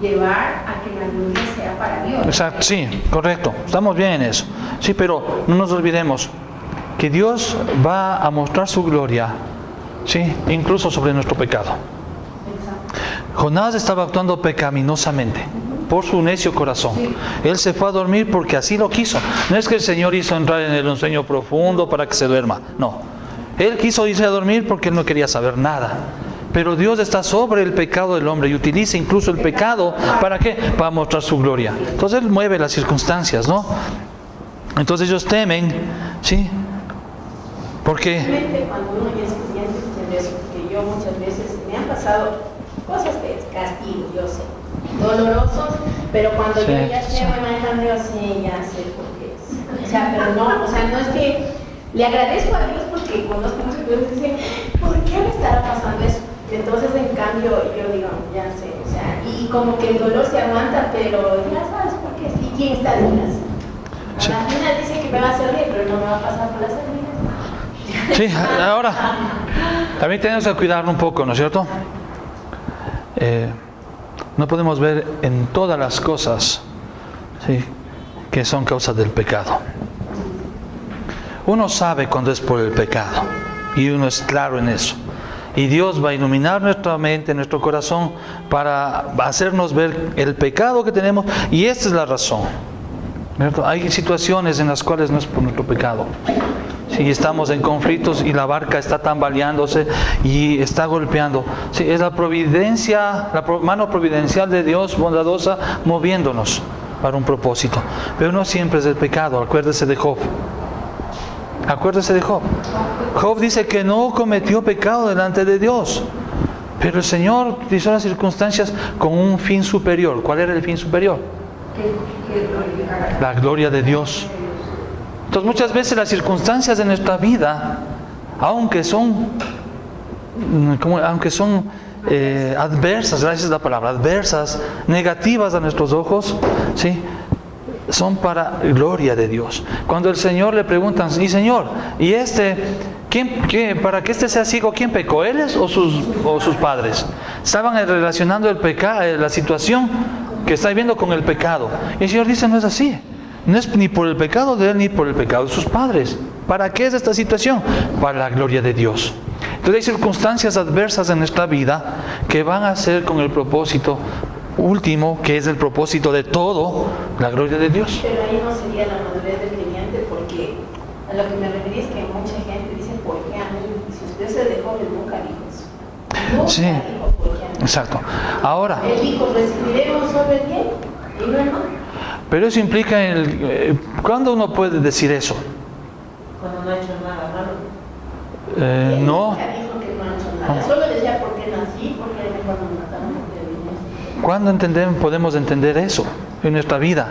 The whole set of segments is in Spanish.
llevar a que la gloria sea para Dios. Exacto, sí, correcto. Estamos bien en eso. Sí, pero no nos olvidemos que Dios va a mostrar su gloria, sí, incluso sobre nuestro pecado. Jonás estaba actuando pecaminosamente por su necio corazón. Él se fue a dormir porque así lo quiso. No es que el Señor hizo entrar en él un sueño profundo para que se duerma. No. Él quiso irse a dormir porque él no quería saber nada. Pero Dios está sobre el pecado del hombre y utiliza incluso el pecado, ¿para qué? Para mostrar su gloria. Entonces Él mueve las circunstancias, ¿no? Entonces ellos temen, ¿sí? Porque cuando uno ya es creyente entiende eso, porque yo muchas veces me han pasado cosas que es castigo, yo sé, dolorosos, pero cuando yo ya sé, voy manejando, yo sí, ya sé por qué es. O sea, pero no, o sea, no es que le agradezco a Dios porque conozco muchas personas que dicen, ¿por qué me estará pasando eso? Entonces, en cambio, yo digo, ya sé, o sea, y como que el dolor se aguanta, pero ya sabes por qué, ¿y quién está detrás? Sí. Las minas dicen que me va a hacer bien, pero no me va a pasar por las minas. Sí, ahora, también tenemos que cuidar un poco, ¿no es cierto? No podemos ver en todas las cosas, ¿sí?, que son causas del pecado. Uno sabe cuando es por el pecado, y uno es claro en eso. Y Dios va a iluminar nuestra mente, nuestro corazón, para hacernos ver el pecado que tenemos. Y esta es la razón, ¿cierto? Hay situaciones en las cuales no es por nuestro pecado. Si estamos en conflictos y la barca está tambaleándose y está golpeando, sí, es la providencia, la mano providencial de Dios bondadosa moviéndonos para un propósito. Pero no siempre es el pecado. Acuérdese de Job. Acuérdese de Job. Job dice que no cometió pecado delante de Dios, pero el Señor hizo las circunstancias con un fin superior. ¿Cuál era el fin superior? La gloria de Dios. Entonces muchas veces las circunstancias de nuestra vida, aunque son adversas, gracias a la palabra, adversas, negativas a nuestros ojos, ¿sí?, son para gloria de Dios. Cuando el Señor le preguntan, y Señor, ¿y para que sea ciego, quién pecó? ¿Él o sus padres? Estaban relacionando el pecado, la situación que está viviendo con el pecado. Y el Señor dice, no es así. No es ni por el pecado de él ni por el pecado de sus padres. ¿Para qué es esta situación? Para la gloria de Dios. Entonces hay circunstancias adversas en nuestra vida que van a ser con el propósito último, que es el propósito de todo, la gloria de Dios. Pero ahí no sería la madurez del creyente, porque a lo que me referí es que mucha gente dice, ¿por qué a mí? Si usted se dejó, él nunca dijo eso. Nunca dijo, ¿por qué a mí? Exacto. Ahora, él dijo, recibiremos sobre el bien, y no es no. Pero eso implica, ¿cuándo uno puede decir eso? Cuando no ha hecho nada malo. No. Nunca dijo que no ha hecho nada. Solo decía, ¿por qué nací? ¿Por qué cuando me mataron? ¿Cuándo podemos entender eso en nuestra vida?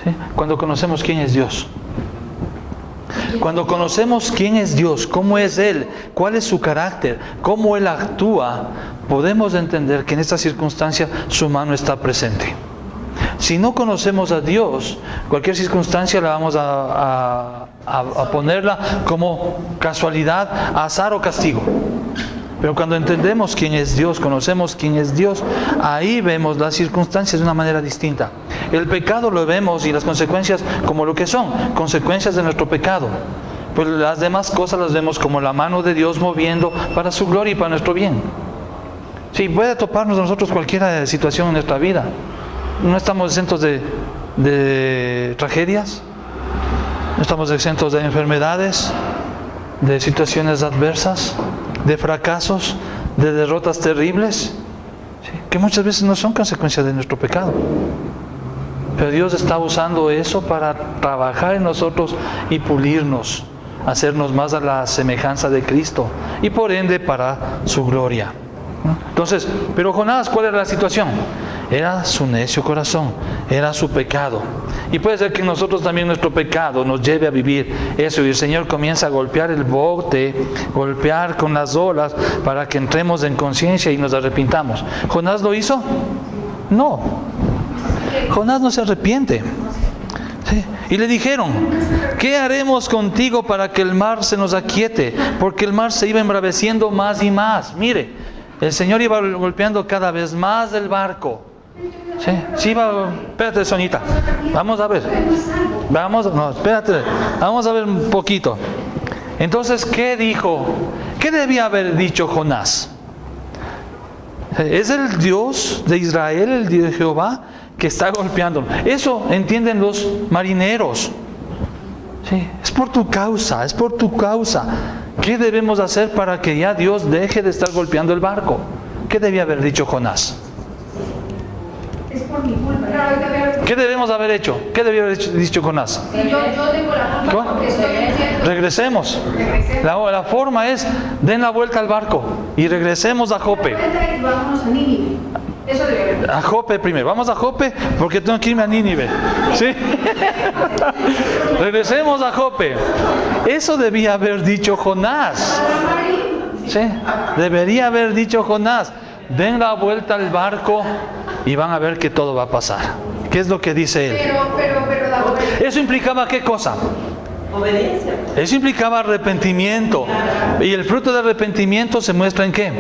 ¿Sí? Cuando conocemos quién es Dios. Cuando conocemos quién es Dios, cómo es Él, cuál es su carácter, cómo Él actúa, podemos entender que en esta circunstancia su mano está presente. Si no conocemos a Dios, cualquier circunstancia la vamos a ponerla como casualidad, azar o castigo. Pero cuando entendemos quién es Dios, conocemos quién es Dios, ahí vemos las circunstancias de una manera distinta. El pecado lo vemos y las consecuencias como lo que son, consecuencias de nuestro pecado. Pues las demás cosas las vemos como la mano de Dios moviendo para su gloria y para nuestro bien. Sí, puede toparnos a nosotros cualquier situación en nuestra vida. No estamos exentos de tragedias, no estamos exentos de enfermedades, de situaciones adversas, de fracasos, de derrotas terribles, ¿sí?, que muchas veces no son consecuencias de nuestro pecado. Pero Dios está usando eso para trabajar en nosotros y pulirnos, hacernos más a la semejanza de Cristo y por ende para su gloria. Entonces, pero Jonás, ¿cuál era la situación? Era su necio corazón, era su pecado. Y puede ser que nosotros también nuestro pecado nos lleve a vivir eso. Y el Señor comienza a golpear el bote, golpear con las olas para que entremos en conciencia y nos arrepintamos. ¿Jonás lo hizo? No. Jonás no se arrepiente. ¿Sí? Y le dijeron, ¿qué haremos contigo para que el mar se nos aquiete? Porque el mar se iba embraveciendo más y más. Mire, el Señor iba golpeando cada vez más el barco. Sí, sí, espérate, Soñita. Vamos a ver. No, espérate. Vamos a ver un poquito. Entonces, ¿qué dijo? ¿Qué debía haber dicho Jonás? Es el Dios de Israel, el Dios de Jehová, que está golpeando. Eso entienden los marineros. Sí, es por tu causa, es por tu causa. ¿Qué debemos hacer para que ya Dios deje de estar golpeando el barco? ¿Qué debía haber dicho Jonás? Es por mi culpa. ¿Qué debemos haber hecho? ¿Qué debía haber dicho Jonás? Si yo tengo la culpa porque estoy diciendo. Regresemos. La forma es, den la vuelta al barco y regresemos a Jope. Y vámonos a Nínive. Eso debe haber. A Jope primero. Vamos a Jope porque tengo que irme a Nínive. ¿Sí? Regresemos a Jope. Eso debía haber dicho Jonás. ¿Sí? Debería haber dicho Jonás. Den la vuelta al barco y van a ver que todo va a pasar. ¿Qué es lo que dice él? Pero la obediencia. ¿Eso implicaba qué cosa? Obediencia. Eso implicaba arrepentimiento. ¿Y el fruto de arrepentimiento se muestra en qué?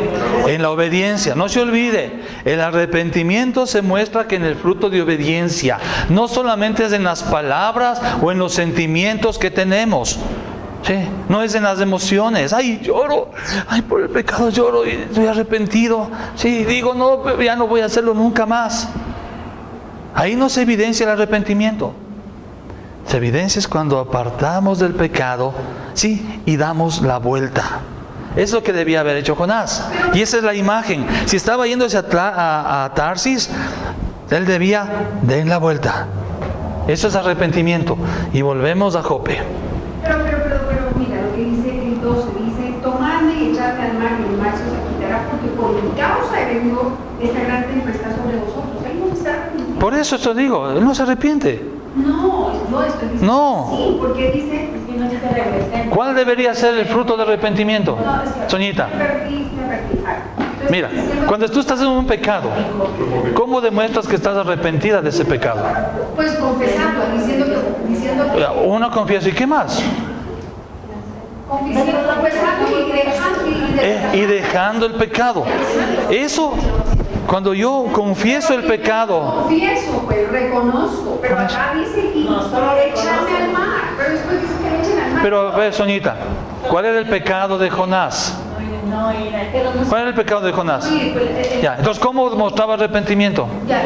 En la obediencia. No se olvide, el arrepentimiento se muestra que en el fruto de obediencia. No solamente es en las palabras o en los sentimientos que tenemos. ¿Sí? No es en las emociones. Ay, lloro. Ay, por el pecado lloro y estoy arrepentido. Sí, digo, no, ya no voy a hacerlo nunca más. Ahí no se evidencia el arrepentimiento. Se evidencia es cuando apartamos del pecado, sí, y damos la vuelta. Es lo que debía haber hecho Jonás. Y esa es la imagen. Si estaba yéndose a Tarsis, él debía dar la vuelta. Eso es arrepentimiento. Y volvemos a Jope. Pero mira, lo que dice el 12, dice, tomadme y echadme al mar, y el mar se os quitará, porque por mi causa he venido esta gran tempestad sobre vosotros. Ahí no está arrepentido. Por eso te digo, él no se arrepiente. No estoy diciendo. No. Sí, porque dice. Es que no dice regresemos. ¿Cuál debería ser el fruto de arrepentimiento? No, es que. Soñita. Me perdí. Entonces, Mira, cuando tú estás en un pecado, ¿cómo demuestras que estás arrepentida de ese pecado? Pues confesando, diciendo que. Uno confiesa, ¿y qué más? Confesando Y dejando el pecado. Eso, cuando yo confieso el pecado. Confieso, pues reconozco, pero acá dice y echarme al mar, pero después dice que lo echen al mar. Pero a ver, Soñita, ¿cuál era el pecado de Jonás? ¿Cuál era el pecado de Jonás? Ya, entonces, ¿cómo mostraba arrepentimiento? Ya,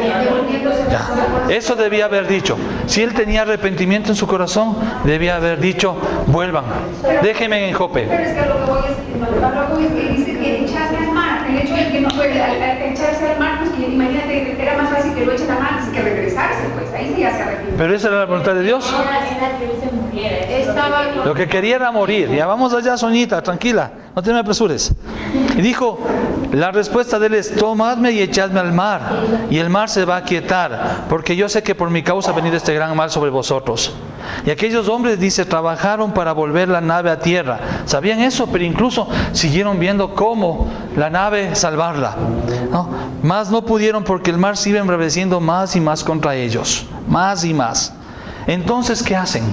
eso debía haber dicho. Si él tenía arrepentimiento en su corazón, debía haber dicho, vuelvan, déjenme en Jope. Pero es que lo que voy es que dice que echarse al mar. El hecho de que no puede al echarse al mar, pues que imagínate que era más fácil que lo echen al mar que regresarse, pues ahí sí ya se arrepiente. Pero esa era la voluntad de Dios. Lo que quería era morir. Ya vamos allá, Soñita, tranquila, no te me apresures. Y dijo, la respuesta de él es, tomadme y echadme al mar, y el mar se va a quietar, porque yo sé que por mi causa ha venido este gran mal sobre vosotros. Y aquellos hombres, dice, trabajaron para volver la nave a tierra. Sabían eso, pero incluso siguieron viendo cómo la nave salvarla, ¿no? Más no pudieron porque el mar se iba embraveciendo más y más contra ellos, más y más. Entonces, ¿qué hacen?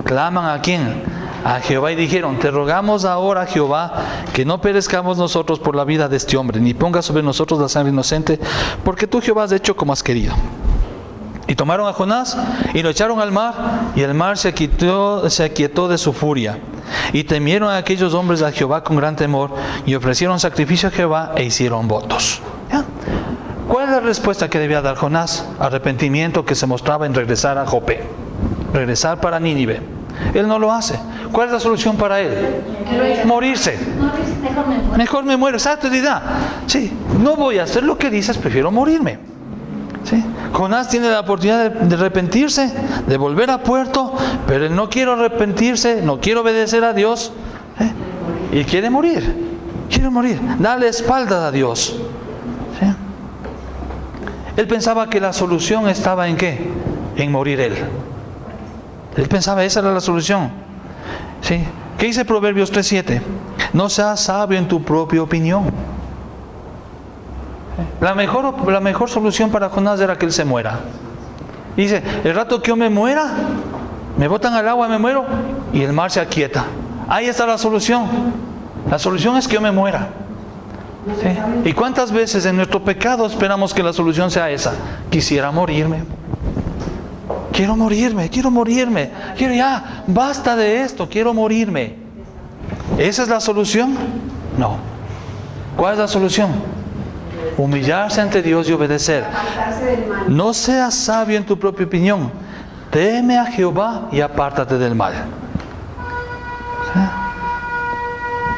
Claman ¿a quién? A Jehová, y dijeron, te rogamos ahora, Jehová, que no perezcamos nosotros por la vida de este hombre, ni pongas sobre nosotros la sangre inocente, porque tú, Jehová, has hecho como has querido. Y tomaron a Jonás y lo echaron al mar, y el mar se aquietó de su furia. Y temieron a aquellos hombres a Jehová con gran temor, y ofrecieron sacrificio a Jehová e hicieron votos. ¿Ya? ¿Cuál es la respuesta que debía dar Jonás? Arrepentimiento que se mostraba en regresar a Jope, regresar para Nínive. Él no lo hace. ¿Cuál es la solución para él? Morirse. Mejor me muero. Esa idea. Sí, no voy a hacer lo que dices, prefiero morirme. ¿Sí? Jonás tiene la oportunidad de arrepentirse, de volver a puerto, pero él no quiere arrepentirse, no quiere obedecer a Dios, y quiere morir. Quiere morir. Darle espalda a Dios. ¿Sí? Él pensaba que la solución estaba en ¿qué? En morir él. Él pensaba esa era la solución. ¿Sí? ¿Qué dice Proverbios 3:7? No seas sabio en tu propia opinión. La mejor solución para Jonás era que él se muera. Dice, el rato que yo me muera, me botan al agua, me muero, y el mar se aquieta. Ahí está la solución. La solución es que yo me muera. No ¿Sí? se sabe. ¿Y cuántas veces en nuestro pecado esperamos que la solución sea esa? Quisiera morirme. Quiero morirme, quiero morirme. Quiero ya, basta de esto, quiero morirme. ¿Esa es la solución? No. ¿Cuál es la solución? Humillarse ante Dios y obedecer. Apartarse del mal. No seas sabio en tu propia opinión. Teme a Jehová y apártate del mal. ¿Sí?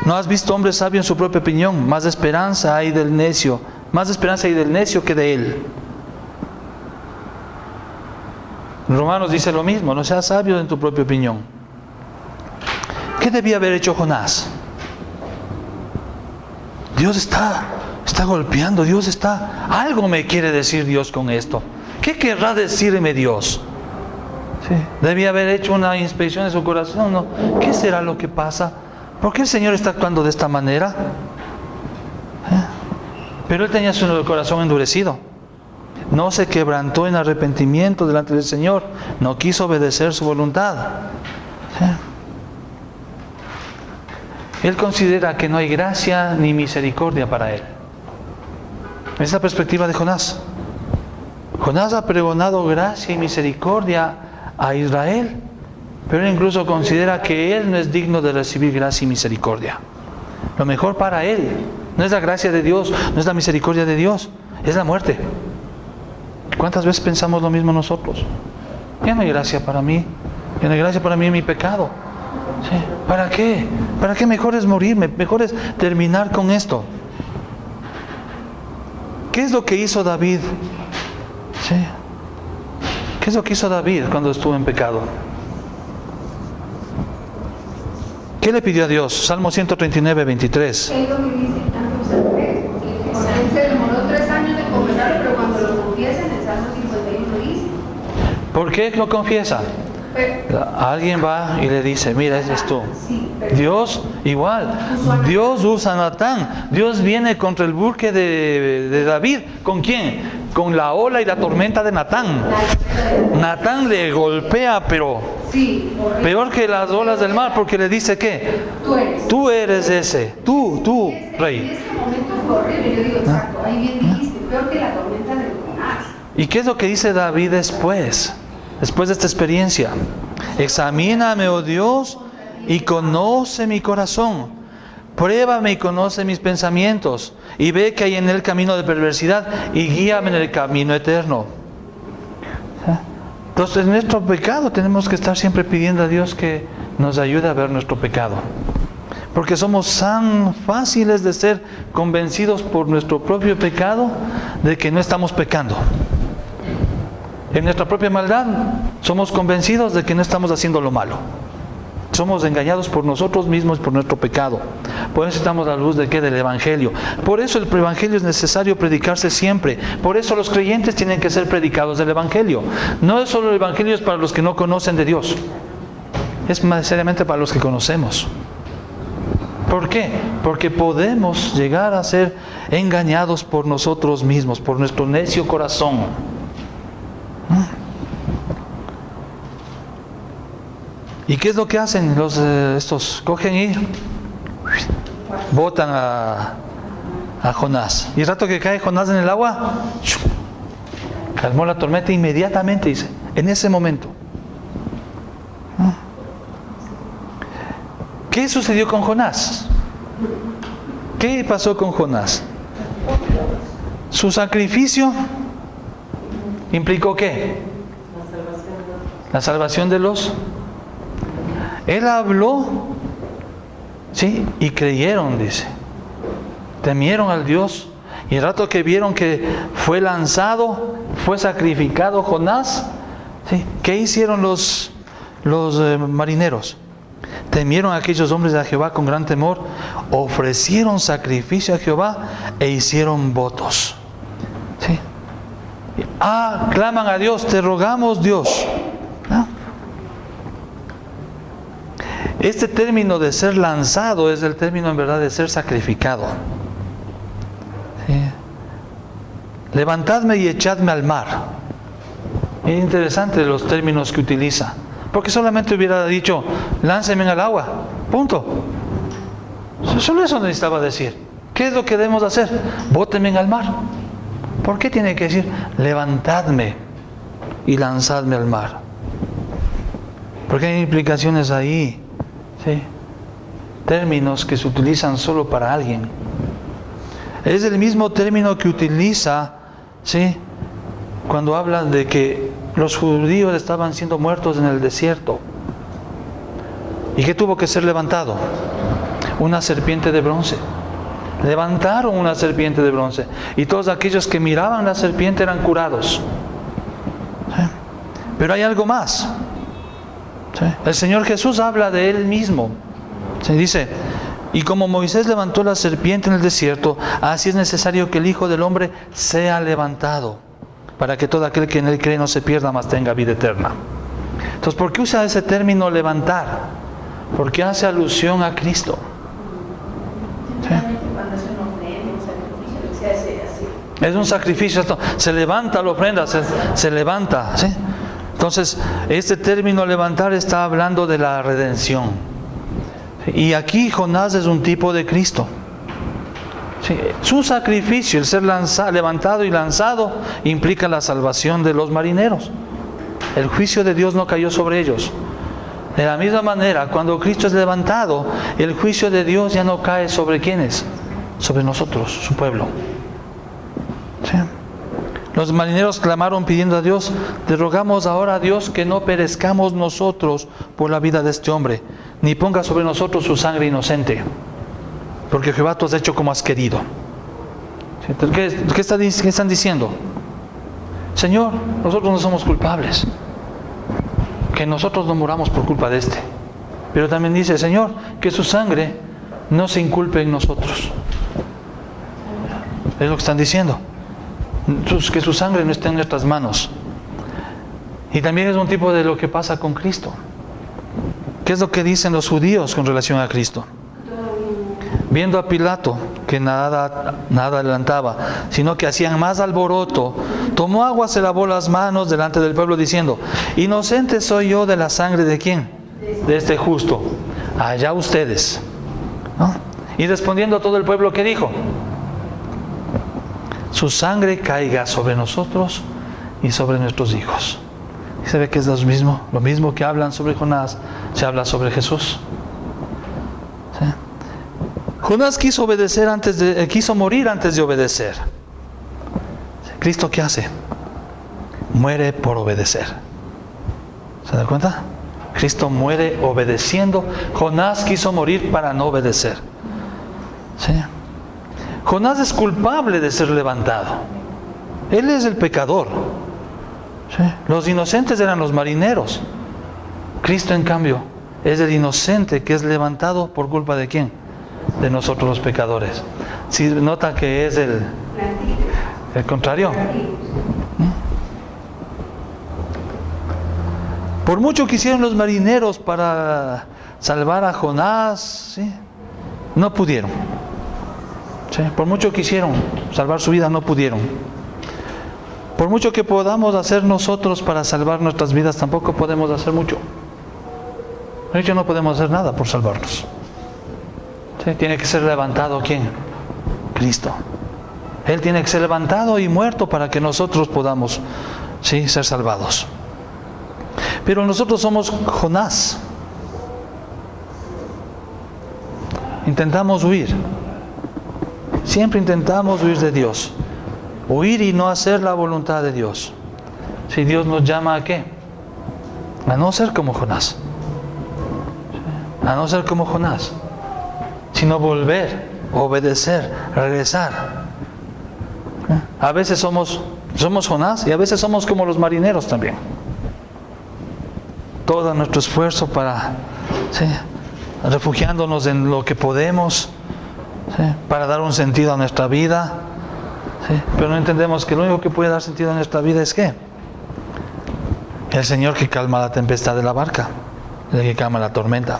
¿No has visto hombre sabio en su propia opinión? Más esperanza hay del necio. Más esperanza hay del necio que de él. Romanos dice lo mismo. No seas sabio en tu propia opinión. ¿Qué debía haber hecho Jonás? Dios está golpeando. Dios está... Algo me quiere decir Dios con esto. ¿Qué querrá decirme Dios? Sí. Debía haber hecho una inspección de su corazón, ¿no? ¿Qué será lo que pasa? ¿Por qué el Señor está actuando de esta manera? Pero él tenía su corazón endurecido. No se quebrantó en arrepentimiento delante del Señor. No quiso obedecer su voluntad. Él considera que no hay gracia ni misericordia para él. Esa es la perspectiva de Jonás. Jonás ha pregonado gracia y misericordia a Israel, pero él incluso considera que él no es digno de recibir gracia y misericordia. Lo mejor para él no es la gracia de Dios, no es la misericordia de Dios, es la muerte. ¿Cuántas veces pensamos lo mismo nosotros? Ya no hay gracia para mí, ya no hay gracia para mí en mi pecado. ¿Sí? ¿Para qué? ¿Para qué mejor es morirme? Mejor es terminar con esto. ¿Qué es lo que hizo David? ¿Sí? ¿Qué es lo que hizo David cuando estuvo en pecado? ¿Qué le pidió a Dios? Salmo 139, 23. Es lo que dice tanto Samuel, porque él se demoró 3 años de confesarlo, pero cuando lo confiesa en el Salmo 51 dice. ¿Por qué lo confiesa? Alguien va y le dice, mira, ese es tú. Dios igual. Dios usa a Natán. Dios viene contra el buque de David. ¿Con quién? Con la ola y la tormenta de Natán. Natán le golpea, pero peor que las olas del mar, porque le dice ¿qué? Tú eres ese. Tú, rey. En ese momento fue horrible. Yo digo, exacto, ahí bien dijiste, peor que la tormenta de Jonás. ¿Y qué es lo que dice David después? Después de esta experiencia, examíname, oh Dios, y conoce mi corazón. Pruébame y conoce mis pensamientos, y ve que hay en él camino de perversidad, y guíame en el camino eterno. Entonces, en nuestro pecado tenemos que estar siempre pidiendo a Dios que nos ayude a ver nuestro pecado. Porque somos tan fáciles de ser convencidos por nuestro propio pecado de que no estamos pecando. En nuestra propia maldad somos convencidos de que no estamos haciendo lo malo. Somos engañados por nosotros mismos, por nuestro pecado. Por eso necesitamos la luz de ¿qué? Del Evangelio. Por eso el Evangelio es necesario predicarse siempre. Por eso los creyentes tienen que ser predicados del Evangelio. No es solo el Evangelio es para los que no conocen de Dios. Es necesariamente para los que conocemos. ¿Por qué? Porque podemos llegar a ser engañados por nosotros mismos, por nuestro necio corazón. ¿Y qué es lo que hacen estos? Cogen y botan a Jonás. Y el rato que cae Jonás en el agua, calmó la tormenta inmediatamente, dice, en ese momento. ¿Qué sucedió con Jonás? ¿Qué pasó con Jonás? Su sacrificio implicó ¿qué? La salvación de los... Él habló, ¿sí? Y creyeron, dice. Temieron al Dios. Y el rato que vieron que fue lanzado, fue sacrificado Jonás, ¿sí? ¿Qué hicieron los marineros? Temieron a aquellos hombres de Jehová con gran temor, ofrecieron sacrificio a Jehová e hicieron votos. ¿Sí? Claman a Dios, te rogamos Dios. ¿No? Este término de ser lanzado es el término en verdad de ser sacrificado. ¿Sí? Levantadme y echadme al mar. Es interesante los términos que utiliza. Porque solamente hubiera dicho, lánceme al agua. Punto. Solo eso necesitaba decir. ¿Qué es lo que debemos hacer? Bótenme al mar. ¿Por qué tiene que decir levantadme y lanzadme al mar? Porque hay implicaciones ahí, ¿sí? Términos que se utilizan solo para alguien. Es el mismo término que utiliza, ¿sí?, cuando habla de que los judíos estaban siendo muertos en el desierto. ¿Y qué tuvo que ser levantado? Una serpiente de bronce. Levantaron una serpiente de bronce. Y todos aquellos que miraban la serpiente eran curados. ¿Sí? Pero hay algo más. ¿Sí? El Señor Jesús habla de Él mismo. Se dice: y como Moisés levantó la serpiente en el desierto, así es necesario que el Hijo del Hombre sea levantado, para que todo aquel que en Él cree no se pierda, mas tenga vida eterna. Entonces, ¿por qué usa ese término levantar? Porque hace alusión a Cristo. ¿Sí? Es un sacrificio, se levanta la ofrenda, se levanta, ¿sí? Entonces, este término levantar está hablando de la redención. Y aquí Jonás es un tipo de Cristo. Sí, su sacrificio, el ser levantado y lanzado, implica la salvación de los marineros. El juicio de Dios no cayó sobre ellos. De la misma manera, cuando Cristo es levantado, el juicio de Dios ya no cae sobre ¿quiénes? Sobre nosotros, su pueblo. ¿Sí? Los marineros clamaron pidiendo a Dios: te rogamos ahora, Dios, que no perezcamos nosotros por la vida de este hombre, ni ponga sobre nosotros su sangre inocente, porque Jehová tú has hecho como has querido. ¿Qué están diciendo? Señor, nosotros no somos culpables, que nosotros no muramos por culpa de este. Pero también dice: Señor, que su sangre no se inculpe en nosotros. Es lo que están diciendo, que su sangre no esté en nuestras manos. Y también es un tipo de lo que pasa con Cristo. ¿Qué es lo que dicen los judíos con relación a Cristo? Viendo a Pilato que nada adelantaba, sino que hacían más alboroto, tomó agua, se lavó las manos delante del pueblo, diciendo: inocente soy yo de la sangre de ¿quién? De este justo. Allá ustedes, ¿no? Y respondiendo a todo el pueblo, ¿qué dijo? Su sangre caiga sobre nosotros y sobre nuestros hijos. Y se ve que es lo mismo que hablan sobre Jonás, se habla sobre Jesús. ¿Sí? Jonás quiso morir antes de obedecer. ¿Cristo qué hace? Muere por obedecer. ¿Se da cuenta? Cristo muere obedeciendo. Jonás quiso morir para no obedecer. ¿Sí? Jonás es culpable de ser levantado. Él es el pecador. ¿Sí? Los inocentes eran los marineros. Cristo, en cambio, es el inocente que es levantado por culpa de ¿quién? De nosotros los pecadores. Si nota que es el contrario. Por mucho que hicieron los marineros para salvar a Jonás, ¿sí?, no pudieron. ¿Sí? Por mucho que hicieron salvar su vida, no pudieron. Por mucho que podamos hacer nosotros para salvar nuestras vidas, tampoco podemos hacer mucho. De hecho, no podemos hacer nada por salvarnos. ¿Sí? Tiene que ser levantado ¿quién? Cristo. Él tiene que ser levantado y muerto para que nosotros podamos, ¿sí?, ser salvados. Pero nosotros somos Jonás. Intentamos huir. Siempre intentamos huir de Dios. Huir y no hacer la voluntad de Dios. Si Dios nos llama ¿a qué? A no ser como Jonás. A no ser como Jonás. Sino volver, obedecer, regresar. A veces somos Jonás y a veces somos como los marineros también. Todo nuestro esfuerzo para, ¿sí?, refugiándonos en lo que podemos, ¿sí?, para dar un sentido a nuestra vida, ¿sí?, pero no entendemos que lo único que puede dar sentido a nuestra vida es ¿qué? El Señor que calma la tempestad de la barca, el que calma la tormenta.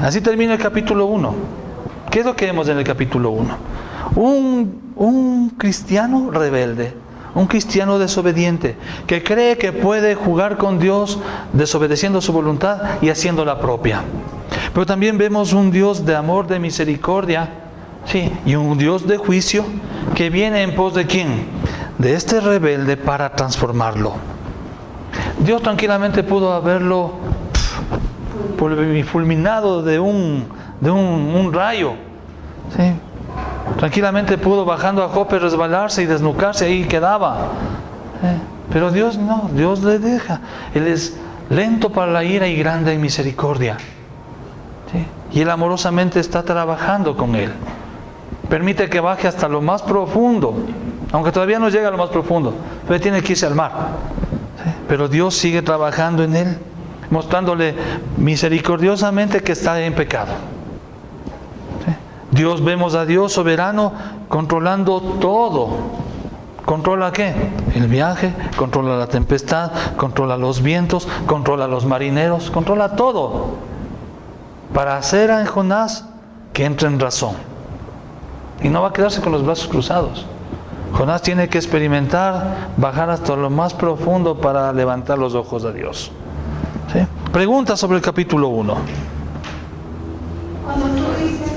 Así termina el capítulo 1. ¿Qué es lo que vemos en el capítulo 1? Un cristiano rebelde, un cristiano desobediente, que cree que puede jugar con Dios desobedeciendo su voluntad y haciendo la propia. Pero también vemos un Dios de amor, de misericordia, Sí, y un Dios de juicio que viene en pos de ¿quién? De este rebelde para transformarlo. Dios tranquilamente pudo haberlo fulminado de un rayo. ¿Sí? Tranquilamente pudo bajando a Jope resbalarse y desnucarse, ahí quedaba. Pero Dios no, Dios le deja. Él es lento para la ira y grande en misericordia. ¿Sí? Y Él amorosamente está trabajando con él. Permite que baje hasta lo más profundo, aunque todavía no llega a lo más profundo, pero tiene que irse al mar. ¿Sí? Pero Dios sigue trabajando en él, mostrándole misericordiosamente que está en pecado. ¿Sí? Dios, vemos a Dios soberano controlando todo. ¿Controla qué? El viaje, controla la tempestad, controla los vientos, controla los marineros, controla todo. Para hacer a Jonás que entre en razón. Y no va a quedarse con los brazos cruzados. Jonás tiene que experimentar, bajar hasta lo más profundo para levantar los ojos a Dios. ¿Sí? Pregunta sobre el capítulo 1. Cuando tú dices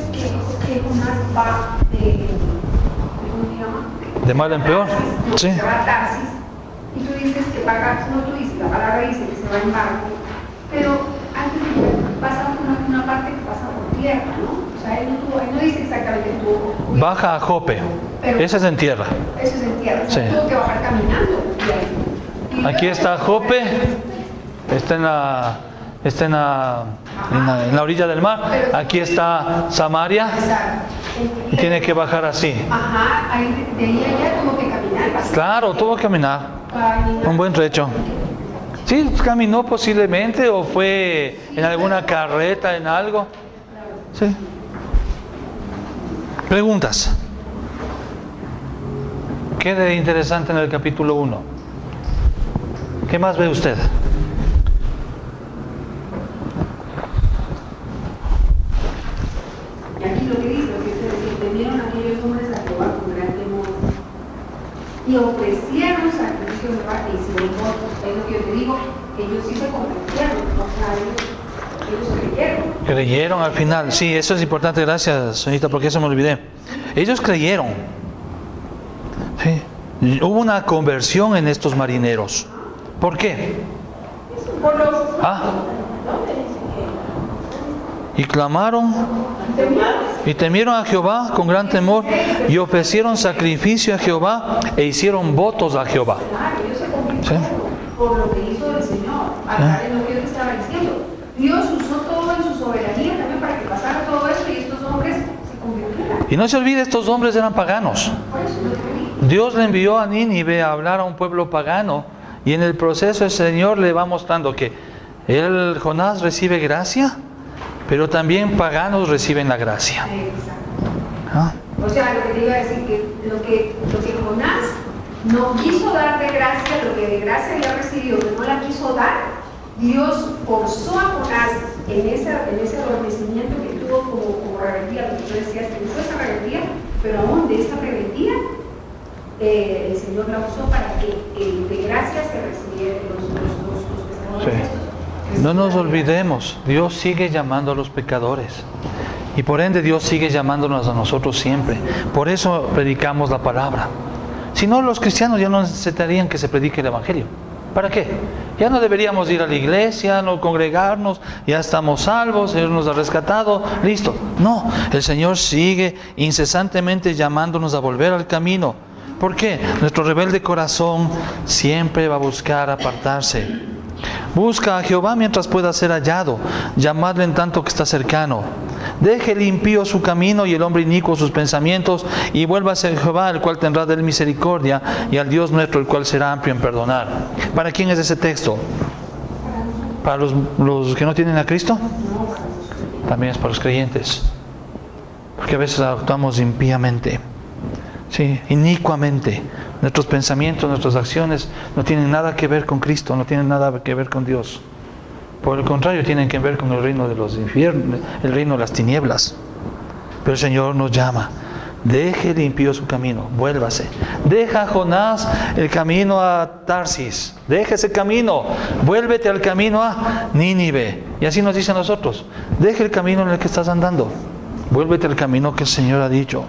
que Jonás va ¿cómo se llama? De mal en peor. Sí. Se va a Tarsis, y tú dices que va, no tú dices, la palabra dice que se va en barco, pero antes pasa una parte que pasa por tierra, ¿no? O sea, él no dice exactamente que tuvo. Baja a Jope. Ese es en tierra. Eso es en tierra. O sea, Sí. tuvo que bajar caminando. Y Aquí está Jope. Está en la orilla del mar. Aquí está Samaria. Y tiene que bajar así. Ajá, ahí, de ahí allá tuvo que caminar. Claro, tuvo que caminar. Un buen trecho. Sí, caminó posiblemente o fue en alguna carreta, en algo. Sí. Preguntas. ¿Qué de interesante en el capítulo 1? ¿Qué más ve usted? Y aquí lo que dice, lo que dice, temieron aquellos hombres a Jehová con gran temor y ofrecieron sacrificio de Jehová e hicieron votos. Es lo que yo te digo, ellos sí se convirtieron, o sea, ellos creyeron. Creyeron al final. Sí, eso es importante. Gracias, señorita, porque eso me olvidé. Ellos creyeron. Sí. Hubo una conversión en estos marineros. ¿Por qué? Por los... Ah. ¿Dónde dice que? Y clamaron y temieron a Jehová con gran temor y ofrecieron sacrificio a Jehová e hicieron votos a Jehová. Claro, ellos se convirtieron por lo que hizo el Señor. Acá es lo que yo te estaba diciendo. Dios usó todo en su soberanía también para que pasara todo esto y estos hombres se convirtieran. Y no se olvide, estos hombres eran paganos. Por eso lo que digo. Dios le envió a Nínive a hablar a un pueblo pagano y en el proceso el Señor le va mostrando que Jonás recibe gracia, pero también paganos reciben la gracia. Exacto. ¿Ah? O sea, lo que te iba a decir, que lo que Jonás no quiso dar de gracia, lo que de gracia había recibido, que no la quiso dar, Dios forzó a Jonás en ese adormecimiento que tuvo como rebeldía, lo que tú decías, que fue esa rebeldía, pero aún de esa rebeldía, el Señor la usó para que de gracia se recibieran los pescadores Sí. estos. No nos olvidemos, Dios sigue llamando a los pecadores. Y por ende Dios sigue llamándonos a nosotros siempre. Por eso predicamos la palabra. Si no, los cristianos ya no necesitarían que se predique el Evangelio. ¿Para qué? Ya no deberíamos ir a la iglesia, no congregarnos, ya estamos salvos, Él nos ha rescatado, listo. No, el Señor sigue incesantemente llamándonos a volver al camino. ¿Por qué? Nuestro rebelde corazón siempre va a buscar apartarse. Busca a Jehová mientras pueda ser hallado, llamadle en tanto que está cercano. Deje el impío su camino y el hombre inicuo sus pensamientos, y vuélvase a Jehová, el cual tendrá de él misericordia, y al Dios nuestro, el cual será amplio en perdonar. ¿Para quién es ese texto? ¿Para los que no tienen a Cristo? También es para los creyentes. Porque a veces actuamos impíamente, sí, inicuamente. Nuestros pensamientos, nuestras acciones no tienen nada que ver con Cristo, no tienen nada que ver con Dios. Por el contrario, tienen que ver con el reino de los infiernos, el reino de las tinieblas. Pero el Señor nos llama. Deje el impío su camino, vuélvase. Deja a Jonás el camino a Tarsis. Deja ese camino, vuélvete al camino a Nínive. Y así nos dice a nosotros. Deje el camino en el que estás andando. Vuélvete al camino que el Señor ha dicho.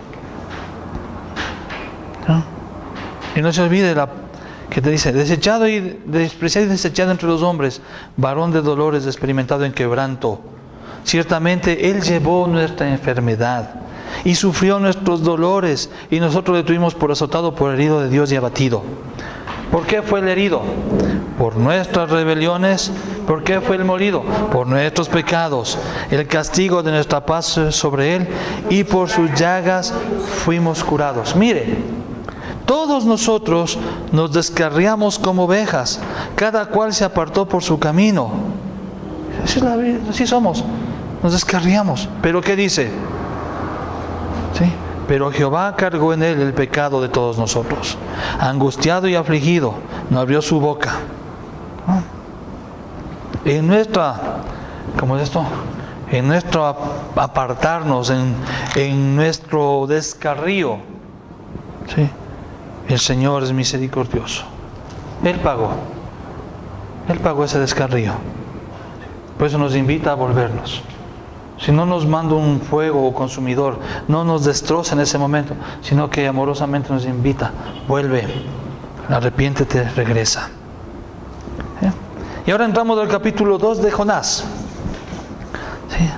¿No? Y no se olvide que te dice, desechado y despreciado y desechado entre los hombres, varón de dolores, experimentado en quebranto. Ciertamente Él llevó nuestra enfermedad y sufrió nuestros dolores, y nosotros le tuvimos por azotado, por herido de Dios y abatido. ¿Por qué fue el herido? Por nuestras rebeliones. ¿Por qué fue el molido? Por nuestros pecados. El castigo de nuestra paz sobre Él, y por sus llagas fuimos curados. Mire, todos nosotros nos descarriamos como ovejas, cada cual se apartó por su camino. Así somos, nos descarriamos. ¿Pero qué dice? ¿Sí? Pero Jehová cargó en Él el pecado de todos nosotros. Angustiado y afligido, no abrió su boca. ¿No? En nuestro apartarnos, en nuestro descarrío, ¿sí? El Señor es misericordioso. Él pagó ese descarrío. Por eso nos invita a volvernos. Si no nos manda un fuego consumidor, no nos destroza en ese momento, sino que amorosamente nos invita, vuelve, arrepiéntete, regresa. ¿Sí? Y ahora entramos al capítulo 2 de Jonás. ¿Sí?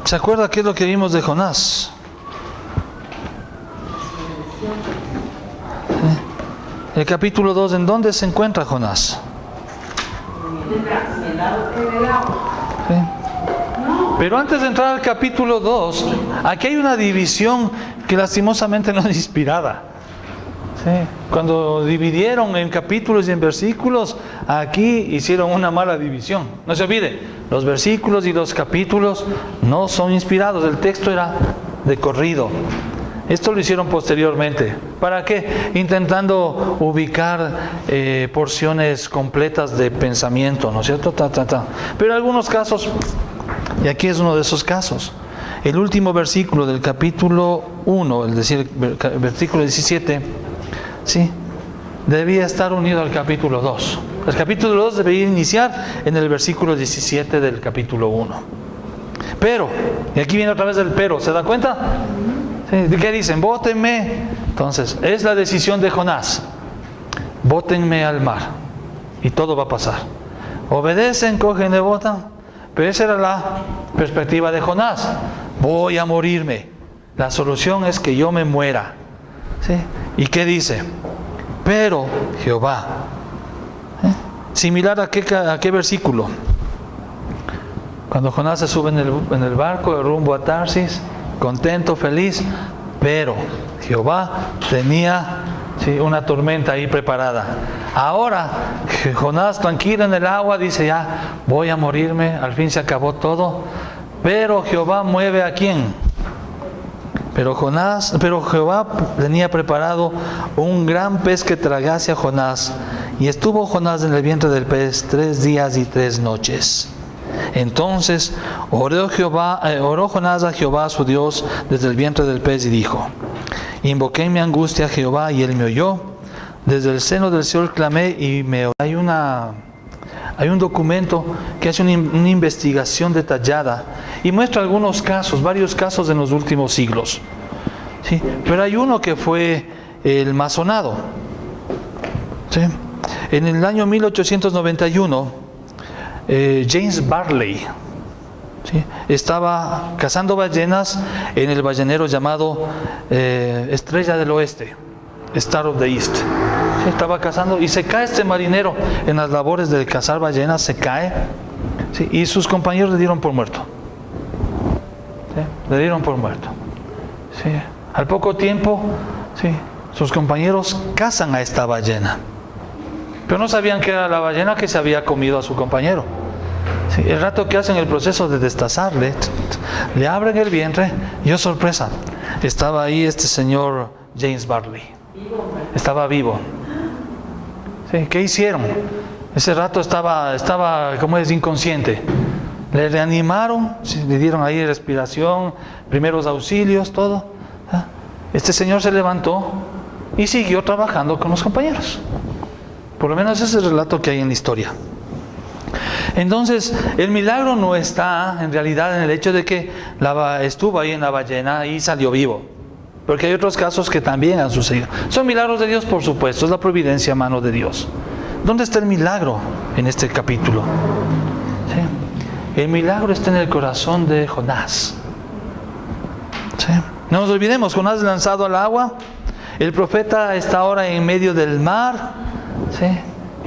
¿Se acuerda qué es lo que vimos de Jonás? ¿Sí? El capítulo 2, ¿en dónde se encuentra Jonás? ¿Sí? Pero antes de entrar al capítulo 2, aquí hay una división que lastimosamente no es inspirada. ¿Sí? Cuando dividieron en capítulos y en versículos, aquí hicieron una mala división. No se olvide, los versículos y los capítulos no son inspirados, el texto era de corrido. Esto lo hicieron posteriormente. ¿Para qué? Intentando ubicar porciones completas de pensamiento, ¿no es cierto? Pero en algunos casos, y aquí es uno de esos casos, el último versículo del capítulo 1, es decir, el versículo 17, ¿sí? Debía estar unido al capítulo 2. El capítulo 2 debería iniciar en el versículo 17 del capítulo 1. Pero, y aquí viene otra vez el pero, ¿se da cuenta? ¿De qué dicen? Bótenme. Entonces, es la decisión de Jonás. Bótenme al mar y todo va a pasar. Obedecen, cogen y botan. Pero esa era la perspectiva de Jonás. Voy a morirme. La solución es que yo me muera. ¿Sí? ¿Y qué dice? Pero Jehová. Similar a qué versículo. Cuando Jonás se sube en el barco de rumbo a Tarsis, contento, feliz, pero Jehová tenía, ¿sí?, una tormenta ahí preparada. Ahora Jonás tranquilo en el agua dice, ya voy a morirme, al fin se acabó todo. Pero Jehová mueve ¿a quién? Pero Jehová tenía preparado un gran pez que tragase a Jonás, y estuvo Jonás en el vientre del pez 3 días y 3 noches. Entonces oró Jonás a Jehová su Dios desde el vientre del pez y dijo, invoqué en mi angustia a Jehová y él me oyó. Desde el seno del Seol clamé y me oyó. Hay un documento que hace una investigación detallada y muestra algunos casos, varios casos en los últimos siglos. ¿Sí? Pero hay uno que fue el masonado. ¿Sí? En el año 1891, James Barley, ¿sí?, estaba cazando ballenas en el ballenero llamado Estrella del Oeste, Star of the East. ¿Sí? Estaba cazando y se cae este marinero en las labores de cazar ballenas, se cae, ¿sí?, y sus compañeros le dieron por muerto. ¿Sí? Le dieron por muerto. ¿Sí? Al poco tiempo, ¿sí?, sus compañeros cazan a esta ballena. Pero no sabían que era la ballena que se había comido a su compañero. Sí, el rato que hacen el proceso de destazarle, le abren el vientre y, oh sorpresa, estaba ahí este señor James Barley. Estaba vivo. Sí, ¿qué hicieron? Ese rato estaba como es, inconsciente. Le reanimaron, le dieron ahí respiración, primeros auxilios, todo. Este señor se levantó y siguió trabajando con los compañeros. Por lo menos ese es el relato que hay en la historia. Entonces, el milagro no está en realidad en el hecho de que estuvo ahí en la ballena y salió vivo. Porque hay otros casos que también han sucedido. Son milagros de Dios, por supuesto, es la providencia a mano de Dios. ¿Dónde está el milagro en este capítulo? ¿Sí? El milagro está en el corazón de Jonás. ¿Sí? No nos olvidemos, Jonás es lanzado al agua. El profeta está ahora en medio del mar. ¿Sí?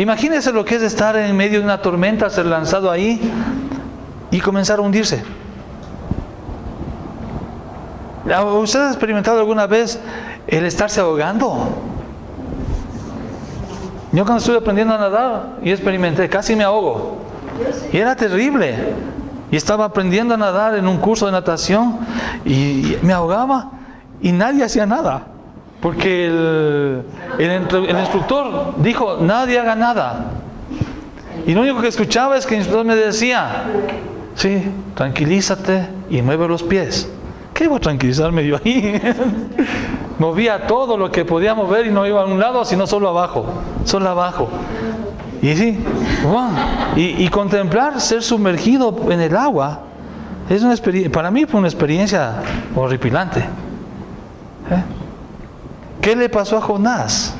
Imagínense lo que es estar en medio de una tormenta, ser lanzado ahí y comenzar a hundirse. ¿Usted ha experimentado alguna vez el estarse ahogando? Yo cuando estuve aprendiendo a nadar y experimenté, casi me ahogo. Y era terrible. Y estaba aprendiendo a nadar en un curso de natación y me ahogaba y nadie hacía nada. Porque el instructor dijo, nadie haga nada. Y lo único que escuchaba es que el instructor me decía, sí, tranquilízate y mueve los pies. ¿Qué iba a tranquilizarme yo ahí? Movía todo lo que podía mover y no iba a un lado, sino solo abajo. Solo abajo. Y sí, y contemplar ser sumergido en el agua es una experiencia, para mí fue una experiencia horripilante. ¿Qué le pasó a Jonás?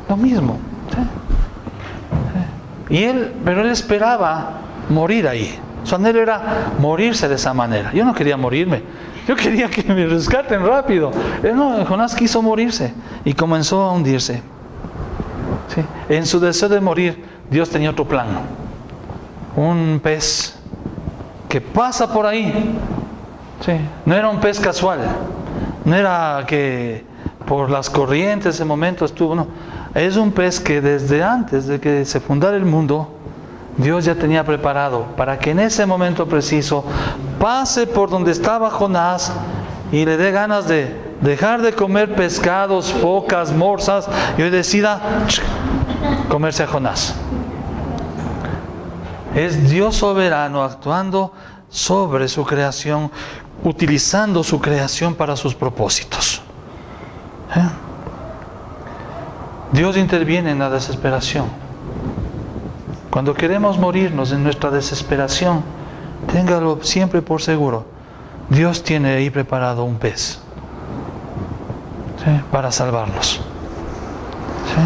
Lo mismo. Pero él esperaba morir ahí. Su anhelo era morirse de esa manera. Yo no quería morirme. Yo quería que me rescaten rápido. Jonás quiso morirse y comenzó a hundirse. ¿Sí? En su deseo de morir, Dios tenía otro plan. Un pez que pasa por ahí. ¿Sí? No era un pez casual. No era que por las corrientes ese momento estuvo. No. Es un pez que desde antes de que se fundara el mundo, Dios ya tenía preparado para que en ese momento preciso pase por donde estaba Jonás y le dé ganas de dejar de comer pescados, focas, morsas y hoy decida comerse a Jonás. Es Dios soberano actuando sobre su creación, utilizando su creación para sus propósitos. Dios interviene en la desesperación. Cuando queremos morirnos en nuestra desesperación, téngalo siempre por seguro. Dios tiene ahí preparado un pez, ¿sí?, para salvarnos. ¿Sí?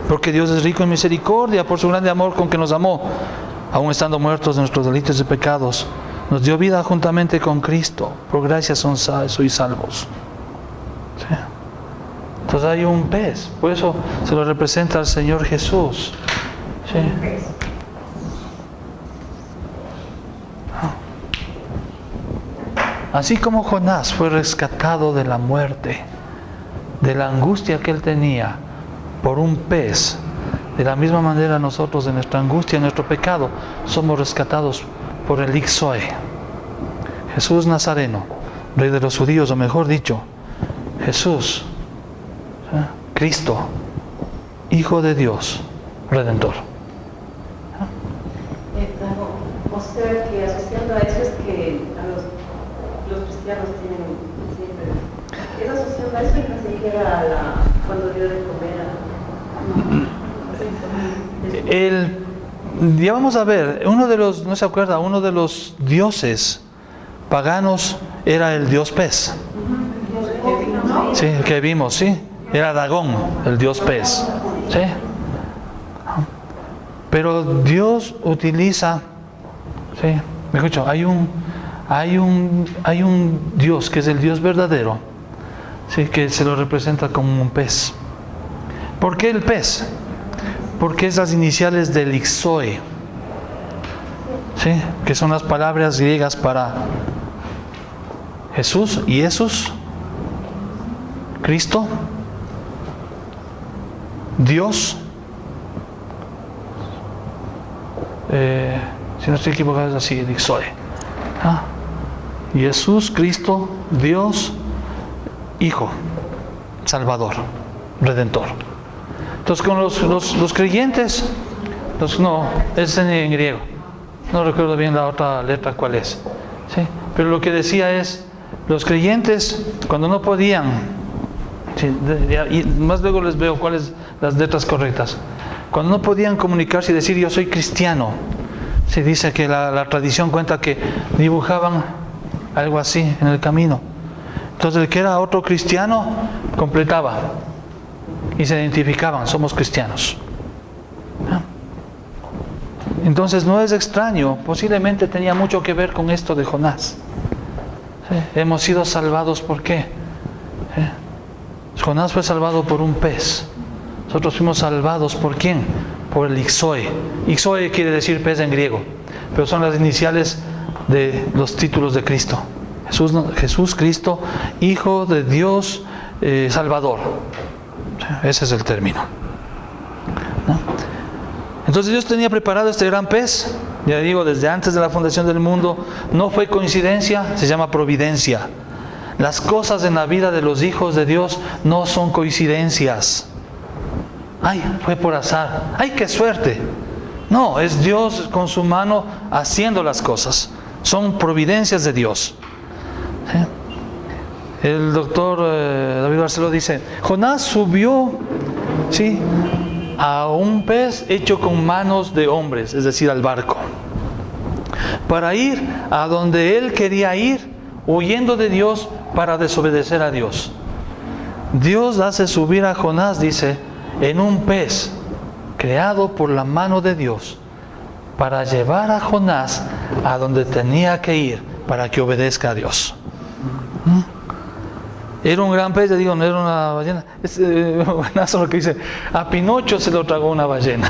Porque Dios es rico en misericordia por su grande amor con que nos amó. Aun estando muertos de nuestros delitos y pecados, nos dio vida juntamente con Cristo. Por gracia sois salvos. ¿Sí? Entonces hay un pez. Por eso se lo representa al Señor Jesús. Sí. Así como Jonás fue rescatado de la muerte, de la angustia que él tenía por un pez, de la misma manera nosotros de nuestra angustia, en nuestro pecado, somos rescatados por el Ixoe. Jesús Nazareno, Rey de los judíos, o mejor dicho, Jesús, Cristo, Hijo de Dios, Redentor. O sea que asociando a eso es que a los cristianos tienen siempre. Es asociando a eso y pensé que era cuando dio de comer ya vamos a ver, ¿no se acuerda? Uno de los dioses paganos era el dios pez. Sí, el que vimos, sí. Era Dagón, el dios pez. ¿Sí? Pero Dios utiliza, ¿sí? Me escucho, hay un Dios que es el Dios verdadero, ¿sí?, que se lo representa como un pez. ¿Por qué el pez? Porque es las iniciales del Ixoe, ¿sí?, que son las palabras griegas para Jesús, Jesús, Cristo, Dios. Si no estoy equivocado es así, el Ixoe. Jesús, Cristo, Dios, Hijo, Salvador, Redentor. Entonces con los creyentes, no, es en griego. No recuerdo bien la otra letra cuál es. ¿Sí? Pero lo que decía es, los creyentes cuando no podían, ¿sí?, y más luego les veo cuáles las letras correctas. Cuando no podían comunicarse y decir yo soy cristiano, Sí, dice que la tradición cuenta que dibujaban algo así en el camino. Entonces el que era otro cristiano completaba y se identificaban, somos cristianos. Entonces no es extraño, posiblemente tenía mucho que ver con esto de Jonás. ¿Sí? Hemos sido salvados, ¿por qué? Jonás fue salvado por un pez. Nosotros fuimos salvados ¿por quién? Por el Ixoe. Ixoe quiere decir pez en griego, pero son las iniciales de los títulos de Cristo. Jesús Cristo, Hijo de Dios, Salvador. Ese es el término, ¿no? Entonces Dios tenía preparado este gran pez, ya digo, desde antes de la fundación del mundo. No fue coincidencia, se llama providencia. Las cosas en la vida de los hijos de Dios no son coincidencias. Ay, fue por azar. Ay, qué suerte. No, es Dios con su mano haciendo las cosas. Son providencias de Dios. ¿Sí? El doctor David Barceló dice, Jonás subió, ¿sí?, a un pez hecho con manos de hombres, es decir, al barco, para ir a donde él quería ir, huyendo de Dios para desobedecer a Dios. Dios hace subir a Jonás, dice, en un pez creado por la mano de Dios, para llevar a Jonás a donde tenía que ir para que obedezca a Dios. Era un gran pez, le digo, no era una ballena. Es buenazo lo que dice. A Pinocho se lo tragó una ballena.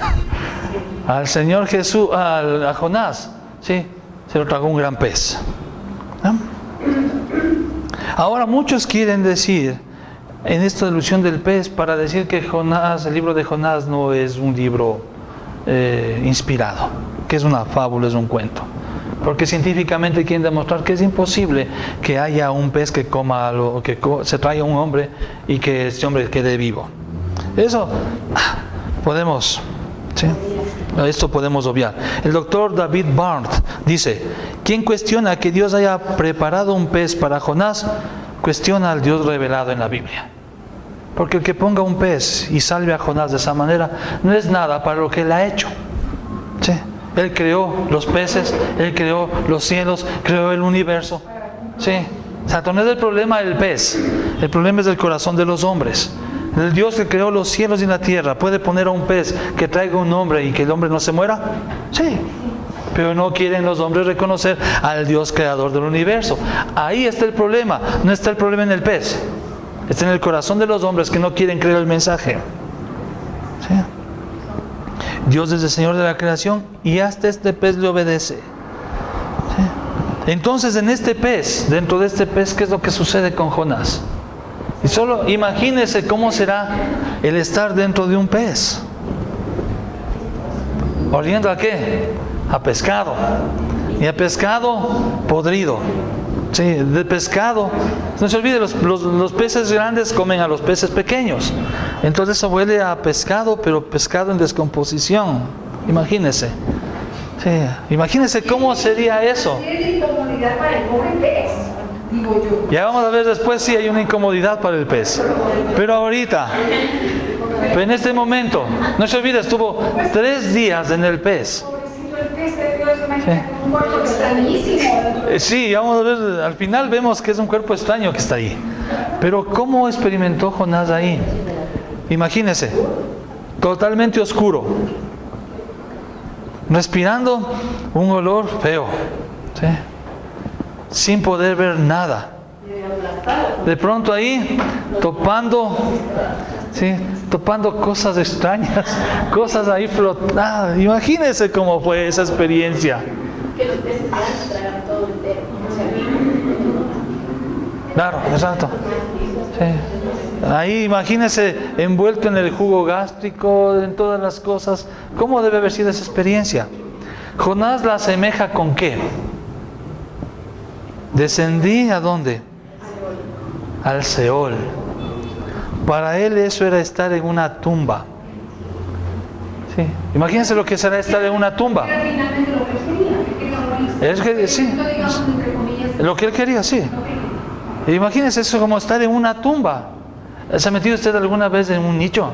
Al Señor Jesús, a Jonás, sí, se lo tragó un gran pez. ¿No? Ahora muchos quieren decir en esta ilusión del pez para decir que Jonás, el libro de Jonás no es un libro inspirado, que es una fábula, es un cuento. Porque científicamente quieren demostrar que es imposible que haya un pez que coma algo, que se traiga un hombre y que este hombre quede vivo. Eso podemos, ¿sí? Esto podemos obviar. El doctor David Barth dice, quien cuestiona que Dios haya preparado un pez para Jonás, cuestiona al Dios revelado en la Biblia. Porque el que ponga un pez y salve a Jonás de esa manera, no es nada para lo que él ha hecho. ¿Sí? Él creó los peces, Él creó los cielos, creó el universo. ¿Sí? O sea, no es el problema del pez, el problema es el corazón de los hombres. El Dios que creó los cielos y la tierra puede poner a un pez que traiga un hombre y que el hombre no se muera. Sí, pero no quieren los hombres reconocer al Dios creador del universo. Ahí está el problema, no está el problema en el pez, está en el corazón de los hombres que no quieren creer el mensaje. ¿Sí? Dios es el Señor de la creación y hasta este pez le obedece. ¿Sí? Entonces en este pez, dentro de este pez, ¿qué es lo que sucede con Jonás? Y solo imagínense cómo será el estar dentro de un pez. ¿Oliendo a qué? A pescado. Y a pescado podrido. Sí, de pescado. No se olvide, los peces grandes comen a los peces pequeños. Entonces eso huele a pescado, pero pescado en descomposición. Imagínense. Sí, imagínense cómo sería eso. Tiene incomodidad para el pobre pez, digo yo. Ya vamos a ver después si hay una incomodidad para el pez. Pero ahorita, en este momento, no se olvide, estuvo 3 días en el pez. Pobrecito el pez de Dios, imagínate, un cuerpo extrañísimo. Sí, vamos a ver, al final vemos que es un cuerpo extraño que está ahí. Pero ¿cómo experimentó Jonás ahí? Imagínese, totalmente oscuro, respirando un olor feo, ¿sí?, sin poder ver nada. De pronto ahí, topando, ¿sí?, topando cosas extrañas, cosas ahí flotando. Imagínese cómo fue esa experiencia. Que los peces grandes tragan todo entero. O sea, Claro, exacto. Sí. Ahí imagínese envuelto en el jugo gástrico, en todas las cosas. ¿Cómo debe haber sido esa experiencia? Jonás la asemeja con ¿qué? Descendí ¿a dónde? Al Seol. Para él eso era estar en una tumba. Sí. Imagínense lo que será estar en una tumba. Era finalmente lo que él quería, Sí. Lo que él quería, sí. Imagínense eso como estar en una tumba. ¿Se ha metido usted alguna vez en un nicho?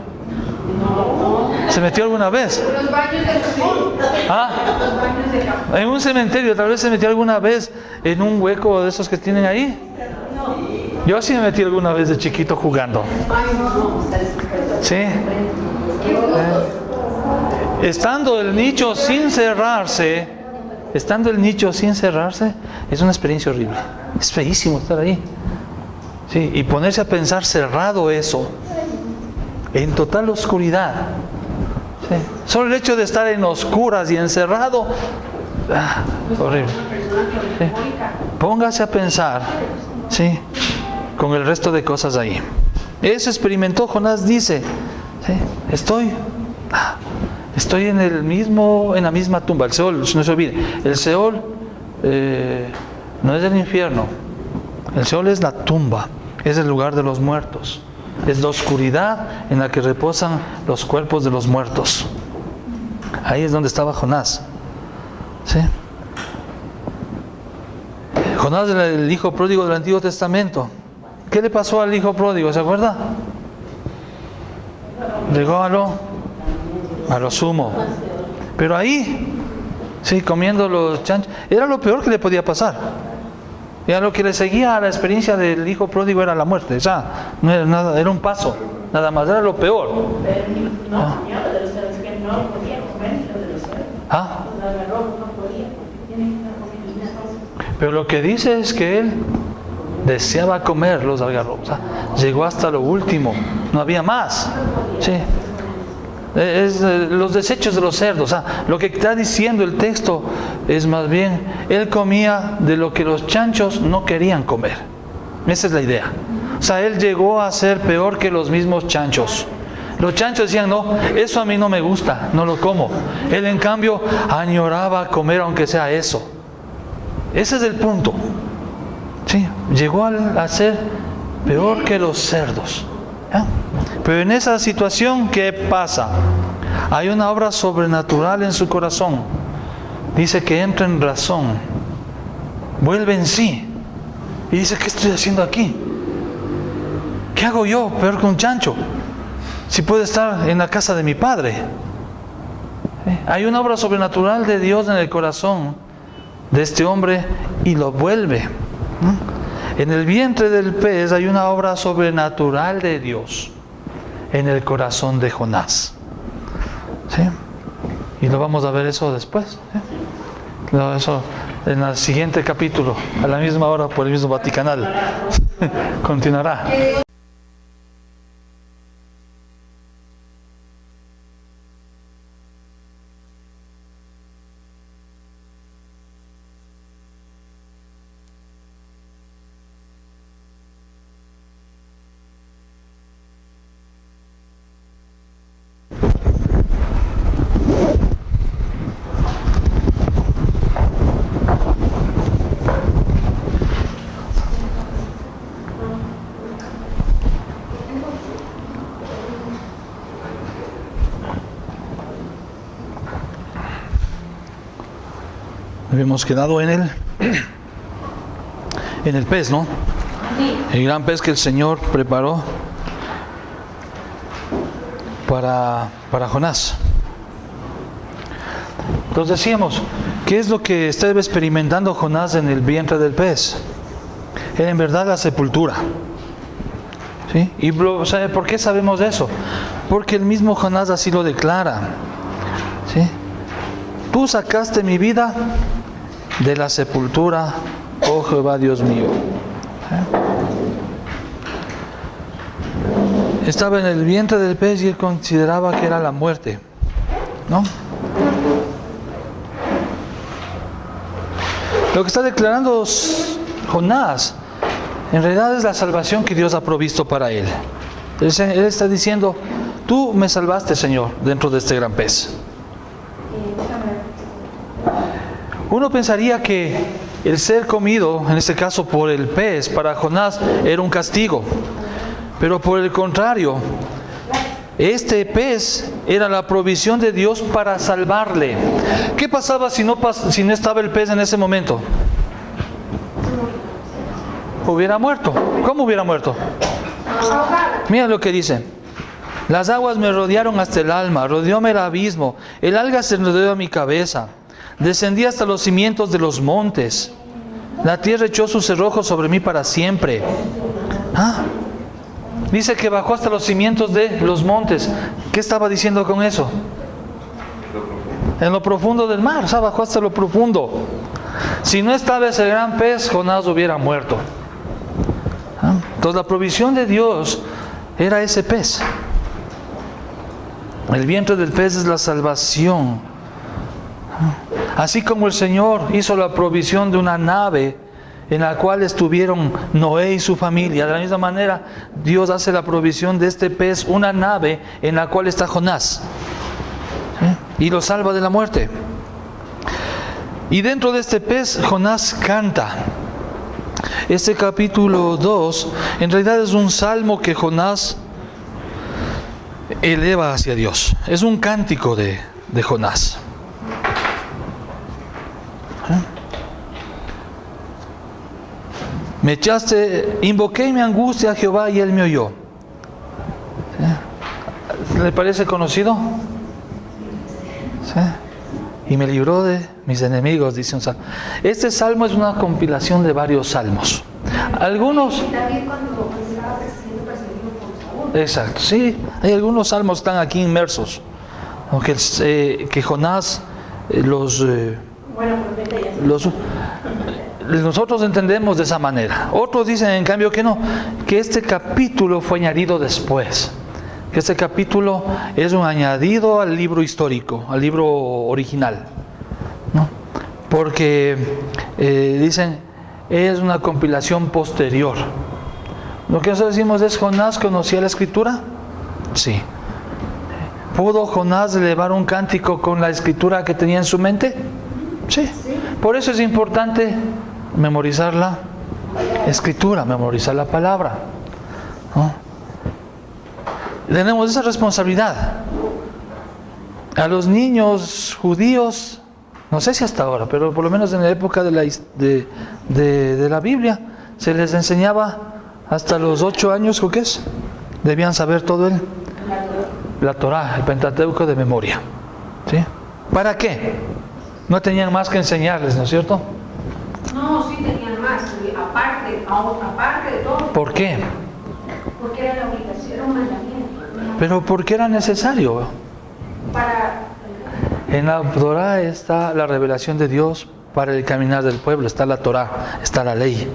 no. ¿Se metió alguna vez? Los baños de Japón. ¿Ah? Los baños de Japón. En un cementerio, tal vez se metió alguna vez en un hueco de esos que tienen ahí. Yo sí me metí alguna vez de chiquito jugando. Sí. Estando el nicho sin cerrarse, es una experiencia horrible. Es feísimo estar ahí. Sí, y ponerse a pensar cerrado eso, en total oscuridad. Sí. Solo el hecho de estar en oscuras y encerrado, horrible. Sí. Póngase a pensar, sí, con el resto de cosas ahí. Eso experimentó Jonás, dice, sí, estoy en la misma tumba. El Seol, no se olvide, el Seol no es el infierno. El Seol es la tumba, es el lugar de los muertos. Es la oscuridad en la que reposan los cuerpos de los muertos. Ahí es donde estaba Jonás. ¿Sí? Jonás, el hijo pródigo del Antiguo Testamento. ¿Qué le pasó al hijo pródigo? ¿Se acuerda? Llegó a lo sumo. Pero ahí, sí, comiendo los chanchos, era lo peor que le podía pasar. Y a lo que le seguía a la experiencia del hijo pródigo era la muerte. O sea, no era nada, era un paso, nada más, era lo peor. Pero no, señor, de los cerdos que no podía comer lo de los cerdos. Los algarrobos no podía, tiene que comer. Pero lo que dice es que él deseaba comer los algarrobos. O sea, llegó hasta lo último, no había más. Sí. Los desechos de los cerdos. O sea, lo que está diciendo el texto es más bien, él comía de lo que los chanchos no querían comer. Esa es la idea. O sea, él llegó a ser peor que los mismos chanchos. Los chanchos decían, no, eso a mí no me gusta, no lo como. Él en cambio añoraba comer aunque sea eso. Ese es el punto. Sí, llegó a ser peor que los cerdos. ¿Ya? Pero en esa situación, ¿qué pasa? Hay una obra sobrenatural en su corazón. Dice que entra en razón, vuelve en sí y dice, ¿qué estoy haciendo aquí? ¿Qué hago yo peor que un chancho? Si puedo estar en la casa de mi padre. Hay una obra sobrenatural de Dios en el corazón de este hombre y lo vuelve. En el vientre del pez hay una obra sobrenatural de Dios en el corazón de Jonás. ¿Sí? Y lo vamos a ver eso después. ¿Sí? Eso en el siguiente capítulo, a la misma hora por el mismo Vaticanal. Continuará. Habíamos quedado en el pez, ¿no? Sí. El gran pez que el Señor preparó para Jonás. Entonces decíamos, ¿qué es lo que estaba experimentando Jonás en el vientre del pez? Era en verdad la sepultura. ¿Sí? ¿Y sabe por qué sabemos eso? Porque el mismo Jonás así lo declara. ¿Sí? Tú sacaste mi vida de la sepultura, oh Jehová Dios mío. Estaba en el vientre del pez y él consideraba que era la muerte, ¿no? Lo que está declarando Jonás en realidad es la salvación que Dios ha provisto para él. Él está diciendo, tú me salvaste, Señor, dentro de este gran pez. Uno pensaría que el ser comido, en este caso por el pez, para Jonás era un castigo. Pero por el contrario, este pez era la provisión de Dios para salvarle. ¿Qué pasaba si no estaba el pez en ese momento? Hubiera muerto. ¿Cómo hubiera muerto? Mira lo que dice. Las aguas me rodearon hasta el alma, rodeóme el abismo, el alga se rodeó a mi cabeza. Descendí hasta los cimientos de los montes. La tierra echó sus cerrojos sobre mí para siempre. Dice que bajó hasta los cimientos de los montes. ¿Qué estaba diciendo con eso? En lo profundo del mar, o sea, bajó hasta lo profundo. Si no estaba ese gran pez, Jonás hubiera muerto. Entonces la provisión de Dios era ese pez. El vientre del pez es la salvación. Así como el Señor hizo la provisión de una nave en la cual estuvieron Noé y su familia, de la misma manera Dios hace la provisión de este pez, una nave en la cual está Jonás, y lo salva de la muerte. Y dentro de este pez Jonás canta. Este capítulo 2 en realidad es un salmo que Jonás eleva hacia Dios. Es un cántico de Jonás. Me echaste, invoqué mi angustia a Jehová y Él me oyó. ¿Le parece conocido? ¿Sí? Y me libró de mis enemigos, dice un salmo. Este salmo es una compilación de varios salmos. Algunos... También cuando estaba siendo perseguido por Saúl. Exacto, sí. Hay algunos salmos que están aquí inmersos. Aunque que Jonás nosotros entendemos de esa manera. Otros dicen en cambio que no, que este capítulo fue añadido después, que este capítulo es un añadido al libro histórico, al libro original, ¿no? Porque dicen es una compilación posterior. Lo que nosotros decimos es: ¿Jonás conocía la escritura? Sí. ¿Pudo Jonás elevar un cántico con la escritura que tenía en su mente? Sí. Por eso es importante memorizar la escritura, memorizar la palabra, ¿no? Tenemos esa responsabilidad. A los niños judíos, no sé si hasta ahora, pero por lo menos en la época de la Biblia, se les enseñaba hasta los 8 años, ¿qué es? Debían saber todo la Torá, el Pentateuco de memoria, ¿sí? ¿Para qué? No tenían más que enseñarles, ¿no es cierto? No, sí tenían más, aparte de todo. ¿Por qué? Porque era la obligación, era un mandamiento. Pero ¿por qué era necesario? En la Torá está la revelación de Dios para el caminar del pueblo, está la Torá, está la ley.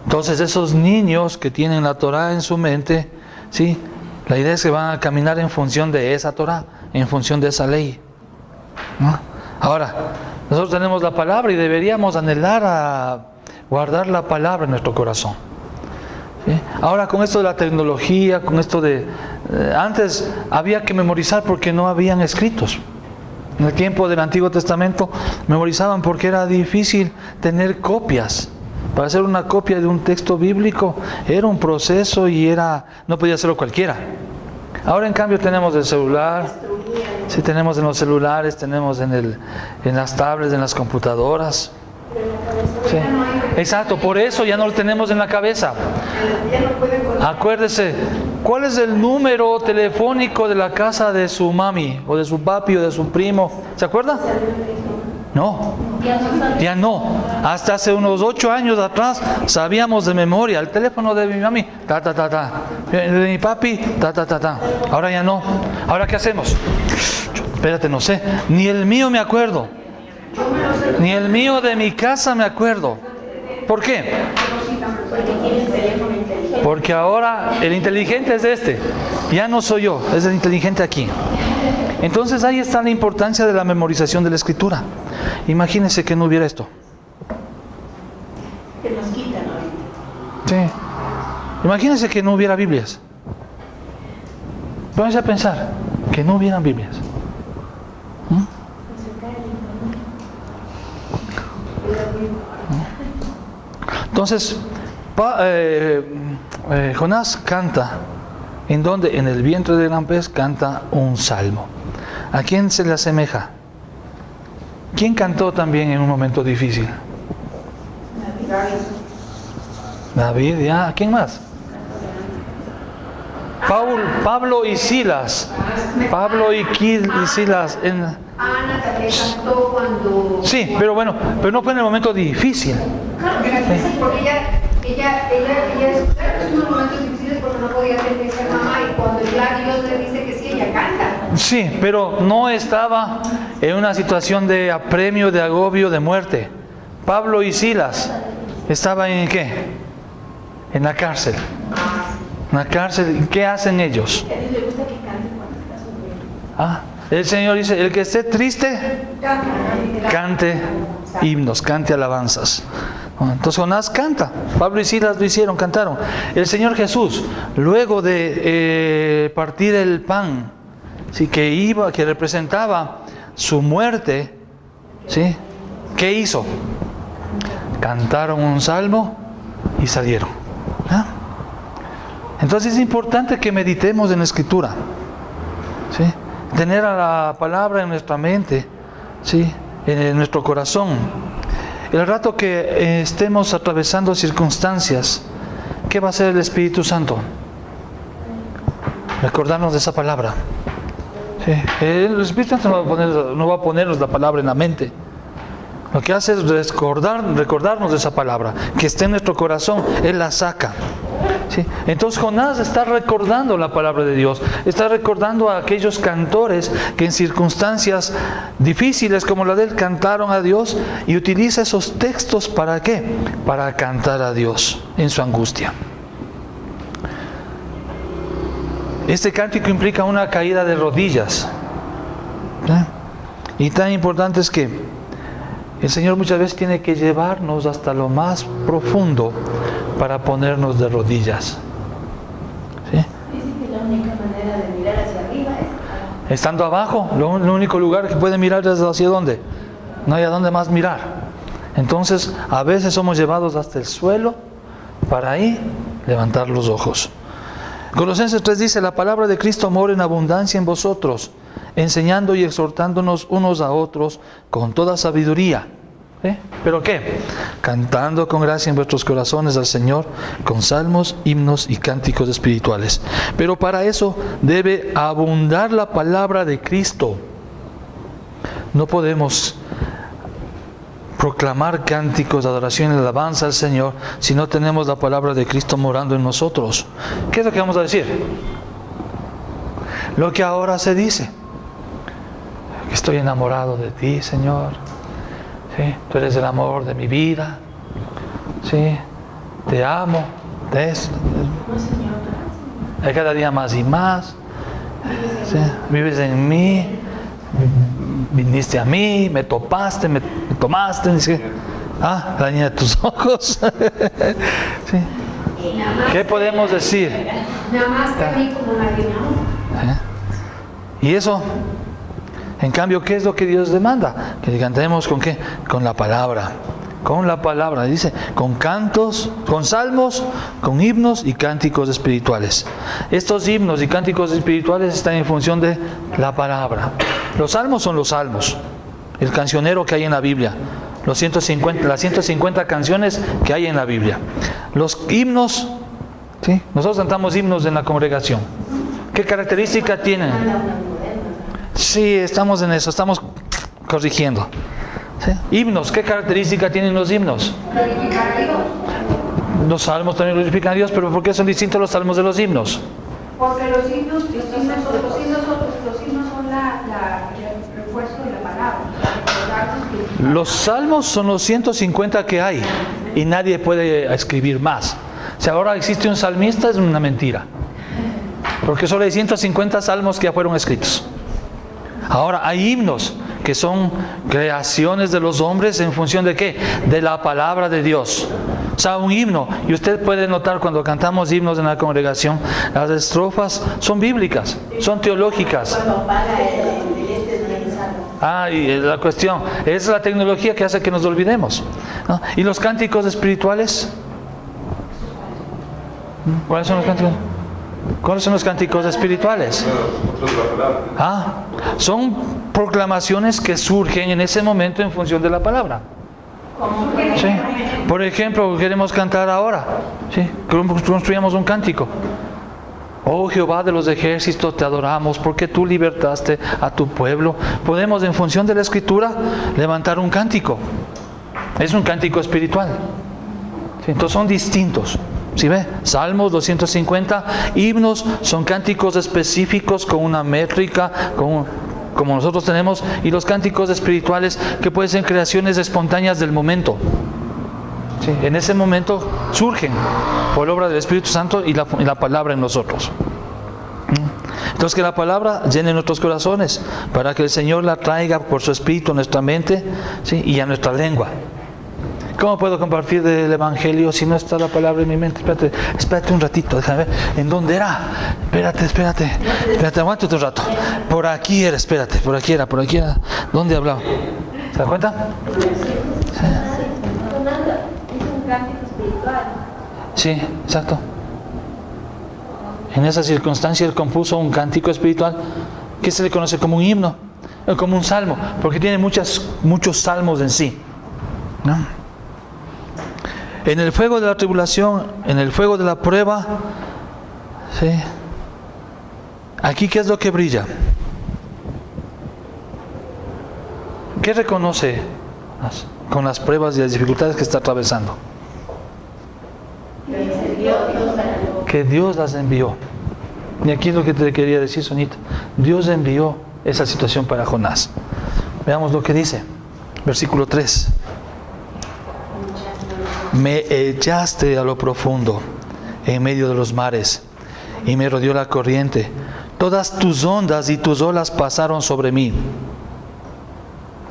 Entonces esos niños que tienen la Torá en su mente, ¿sí? La idea es que van a caminar en función de esa Torá, en función de esa ley, ¿no? Ahora, nosotros tenemos la palabra y deberíamos anhelar a guardar la palabra en nuestro corazón, ¿sí? Ahora con esto de la tecnología, con esto de... antes había que memorizar porque no habían escritos. En el tiempo del Antiguo Testamento memorizaban porque era difícil tener copias. Para hacer una copia de un texto bíblico era un proceso y no podía hacerlo cualquiera. Ahora en cambio tenemos el celular, sí, tenemos en los celulares, tenemos en las tablets, en las computadoras. Sí. Exacto, por eso ya no lo tenemos en la cabeza. Acuérdese, ¿cuál es el número telefónico de la casa de su mami, o de su papi, o de su primo? ¿Se acuerda? No, ya no. Hasta hace unos 8 años atrás sabíamos de memoria el teléfono de mi mami, de mi papi, Ahora ya no. ¿Ahora qué hacemos? Espérate, no sé. Ni el mío me acuerdo. Ni el mío de mi casa me acuerdo. ¿Por qué? Porque ahora el inteligente es este. Ya no soy yo, es el inteligente aquí. Entonces ahí está la importancia de la memorización de la escritura. Imagínense que no hubiera esto. Que nos quitan ahorita. Sí. Imagínense que no hubiera Biblias. Pónganse a pensar que no hubieran Biblias. Entonces, Jonás canta. ¿En dónde? En el vientre del gran pez canta un salmo. ¿A quién se le asemeja? ¿Quién cantó también en un momento difícil? David, ya. ¿Quién más? Pablo y Silas. Pablo y Silas. Ana también cantó cuando... Sí, pero bueno, pero no fue en el momento difícil. Claro, era difícil porque ella estuvo en momentos difíciles porque no podía ser mamá y cuando ya Dios le dice que sí, ella canta. Sí, pero no estaba en una situación de apremio, de agobio, de muerte. Pablo y Silas estaban en ¿qué? En la cárcel. En la cárcel, ¿qué hacen ellos? A Dios le gusta que cante cuando está sufriendo. El Señor dice, el que esté triste, cante himnos, cante alabanzas. Entonces Jonás canta. Pablo y Silas lo hicieron, cantaron. El Señor Jesús, luego de partir el pan, ¿sí? que representaba su muerte, ¿sí? ¿Qué hizo? Cantaron un salmo y salieron. Entonces es importante que meditemos en la Escritura, ¿sí? Tener a la palabra en nuestra mente, ¿sí? En nuestro corazón. El rato que estemos atravesando circunstancias, ¿qué va a hacer el Espíritu Santo? Recordarnos de esa palabra. ¿Sí? El Espíritu Santo no va a ponernos la palabra en la mente. Lo que hace es recordarnos de esa palabra, que esté en nuestro corazón. Él la saca. ¿Sí? Entonces Jonás está recordando la palabra de Dios, está recordando a aquellos cantores que en circunstancias difíciles como la de él cantaron a Dios, y utiliza esos textos ¿para qué? Para cantar a Dios en su angustia. Este cántico implica una caída de rodillas, ¿sí? Y tan importante es que el Señor muchas veces tiene que llevarnos hasta lo más profundo para ponernos de rodillas. ¿Sí? Dice que la única manera de mirar hacia arriba es... Estando abajo, el único lugar que puede mirar es hacia dónde. No hay a dónde más mirar. Entonces, a veces somos llevados hasta el suelo para ahí levantar los ojos. Colosenses 3 dice, la palabra de Cristo mora en abundancia en vosotros, enseñando y exhortándonos unos a otros con toda sabiduría. ¿Sí? ¿Pero qué? Cantando con gracia en vuestros corazones al Señor, con salmos, himnos y cánticos espirituales. Pero para eso debe abundar la palabra de Cristo. No podemos proclamar cánticos de adoración y alabanza al Señor si no tenemos la palabra de Cristo morando en nosotros. ¿Qué es lo que vamos a decir? Lo que ahora se dice. Estoy enamorado de ti, Señor. ¿Sí? Tú eres el amor de mi vida. ¿Sí? Te amo. Cada día más y más. ¿Sí? Vives en mí. Viniste a mí, me topaste, me tomaste. ¿Sí? La niña de tus ojos. ¿Sí? ¿Qué podemos decir? Nada más que a mí como nadie me ama. Y eso, en cambio, ¿qué es lo que Dios demanda? Que cantemos ¿con qué? Con la palabra. Con la palabra, dice, con cantos, con salmos, con himnos y cánticos espirituales. Estos himnos y cánticos espirituales están en función de la palabra. Los salmos son los salmos, el cancionero que hay en la Biblia, las 150 canciones que hay en la Biblia. Los himnos, ¿sí? Nosotros cantamos himnos en la congregación. ¿Qué característica tienen? Sí, estamos en eso, estamos corrigiendo. ¿Sí? Himnos, ¿qué característica tienen los himnos? Glorificar a Dios. Los salmos también glorifican a Dios, pero ¿por qué son distintos los salmos de los himnos? Porque los himnos son el refuerzo de la palabra. Los salmos son los 150 que hay y nadie puede escribir más. Si ahora existe un salmista es una mentira, porque solo hay 150 salmos que ya fueron escritos. Ahora hay himnos que son creaciones de los hombres en función de ¿qué? De la palabra de Dios. O sea, un himno, y usted puede notar cuando cantamos himnos en la congregación, las estrofas son bíblicas, son teológicas. Cuando apaga el Y la cuestión es la tecnología que hace que nos olvidemos, ¿no? ¿Y los cánticos espirituales? ¿Cuáles son los cánticos? ¿Cuáles son los cánticos espirituales? Son proclamaciones que surgen en ese momento en función de la palabra. ¿Sí? Por ejemplo, queremos cantar ahora. ¿Sí? Construyamos un cántico. Oh Jehová de los ejércitos, te adoramos porque tú libertaste a tu pueblo. Podemos, en función de la Escritura, levantar un cántico. Es un cántico espiritual. ¿Sí? Entonces son distintos. ¿Sí ve? Salmos 250, himnos son cánticos específicos con una métrica, como nosotros tenemos, y los cánticos espirituales que pueden ser creaciones espontáneas del momento. ¿Sí? En ese momento surgen por obra del Espíritu Santo y la palabra en nosotros. Entonces, que la palabra llene nuestros corazones para que el Señor la traiga por su Espíritu a nuestra mente, ¿sí? Y a nuestra lengua. ¿Cómo puedo compartir del Evangelio si no está la palabra en mi mente? Espérate un ratito, déjame ver. ¿En dónde era? Espérate, aguanta otro rato. Por aquí era, espérate, por aquí era. ¿Dónde hablaba? ¿Se da cuenta? Sí, exacto. En esa circunstancia él compuso un cántico espiritual que se le conoce como un himno, como un salmo, porque tiene muchos salmos en sí, ¿no? En el fuego de la tribulación, en el fuego de la prueba, ¿sí? Aquí, ¿qué es lo que brilla? ¿Qué reconoce con las pruebas y las dificultades que está atravesando? Que Dios las envió. Y aquí es lo que te quería decir, Sonita. Dios envió esa situación para Jonás. Veamos lo que dice. Versículo 3. Me echaste a lo profundo, en medio de los mares, y me rodeó la corriente. Todas tus ondas y tus olas pasaron sobre mí.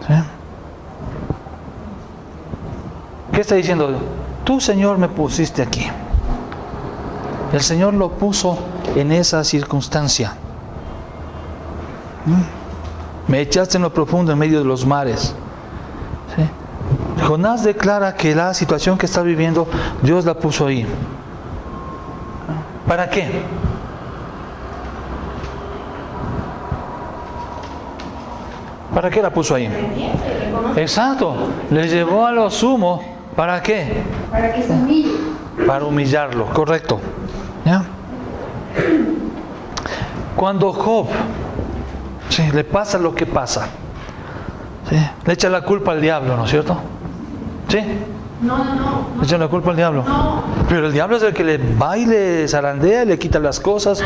¿Sí? ¿Qué está diciendo? Tú, Señor, me pusiste aquí. El Señor lo puso en esa circunstancia. Me echaste en lo profundo, en medio de los mares. ¿Sí? Jonás declara que la situación que está viviendo, Dios la puso ahí. ¿Para qué? ¿Para qué la puso ahí? Exacto. Le llevó a lo sumo. ¿Para qué? Para que se humille. Para humillarlo, correcto. ¿Ya? Cuando Job, sí, le pasa lo que pasa, ¿sí? Le echa la culpa al diablo, ¿no es cierto? ¿Sí? No. Le echa la culpa al diablo. No. Pero el diablo es el que le va y le zarandea, le quita las cosas.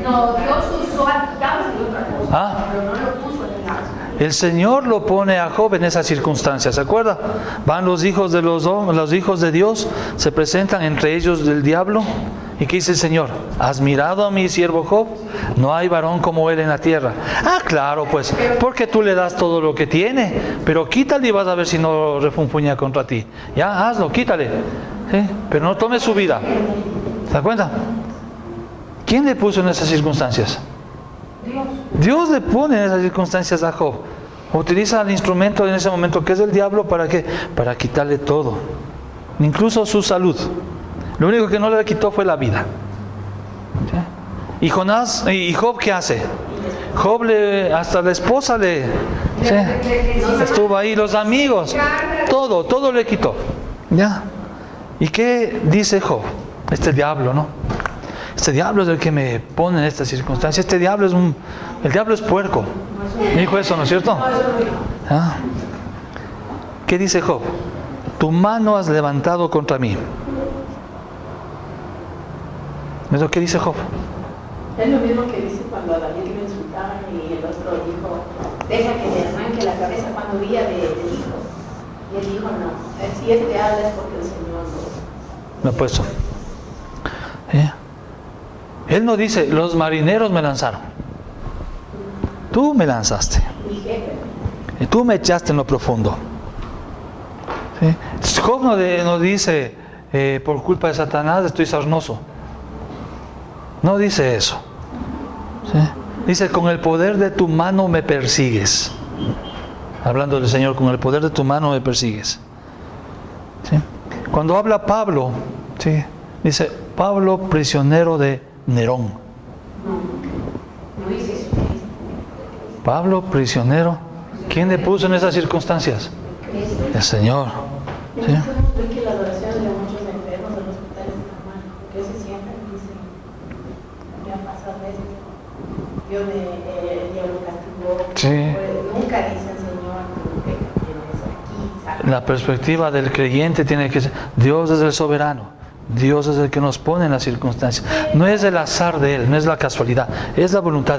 No, Dios usó al diablo y otra cosa, pero no lo puso en el diablo. El Señor lo pone a Job en esas circunstancias, ¿se acuerda? Van los hijos de Dios, se presentan entre ellos del diablo. ¿Y qué dice el Señor? ¿Has mirado a mi siervo Job? No hay varón como él en la tierra. Ah, claro, pues, porque tú le das todo lo que tiene, pero quítale y vas a ver si no refunfuña contra ti. Ya, hazlo, quítale. ¿Sí? Pero no tome su vida. ¿Se da cuenta? ¿Quién le puso en esas circunstancias? Dios le pone en esas circunstancias a Job. Utiliza el instrumento en ese momento que es el diablo. ¿Para qué? Para quitarle todo, incluso su salud. Lo único que no le quitó fue la vida. ¿Sí? Y Job, ¿qué hace? Job hasta la esposa ¿sí? Estuvo ahí, los amigos, todo le quitó. ¿Ya? ¿Y qué dice Job? Este diablo, ¿no? Este diablo es el que me pone en estas circunstancias. El diablo es puerco. Me dijo eso, ¿no es cierto? ¿Ah? ¿Qué dice Job? Tu mano has levantado contra mí. ¿Es lo que dice Job? Es lo mismo que dice cuando a David lo insultaban y el otro dijo, deja que le arranque la cabeza cuando huía del hijo. Y él dijo, no, si este habla es porque el Señor lo ha puesto. Él no dice, los marineros me lanzaron. Tú me lanzaste. Y tú me echaste en lo profundo. ¿Sí? Job no dice, por culpa de Satanás estoy sarnoso. No dice eso. ¿Sí? Dice, con el poder de tu mano me persigues. Hablando del Señor, con el poder de tu mano me persigues. ¿Sí? Cuando habla Pablo, ¿sí? Dice, Pablo prisionero de Nerón. No dice eso. Pablo prisionero. ¿Quién le puso en esas circunstancias? El Señor. ¿Sí? podemos ver que la adoración de muchos enfermos en los hospitales está mal, porque se sientan y dicen, ya Dios lo castigó. Sí. Pues, nunca dicen, Señor, tú tienes aquí, ¿sabes? La perspectiva del creyente tiene que ser, Dios es el soberano, Dios es el que nos pone en las circunstancias. No es el azar de Él, no es la casualidad, es la voluntad.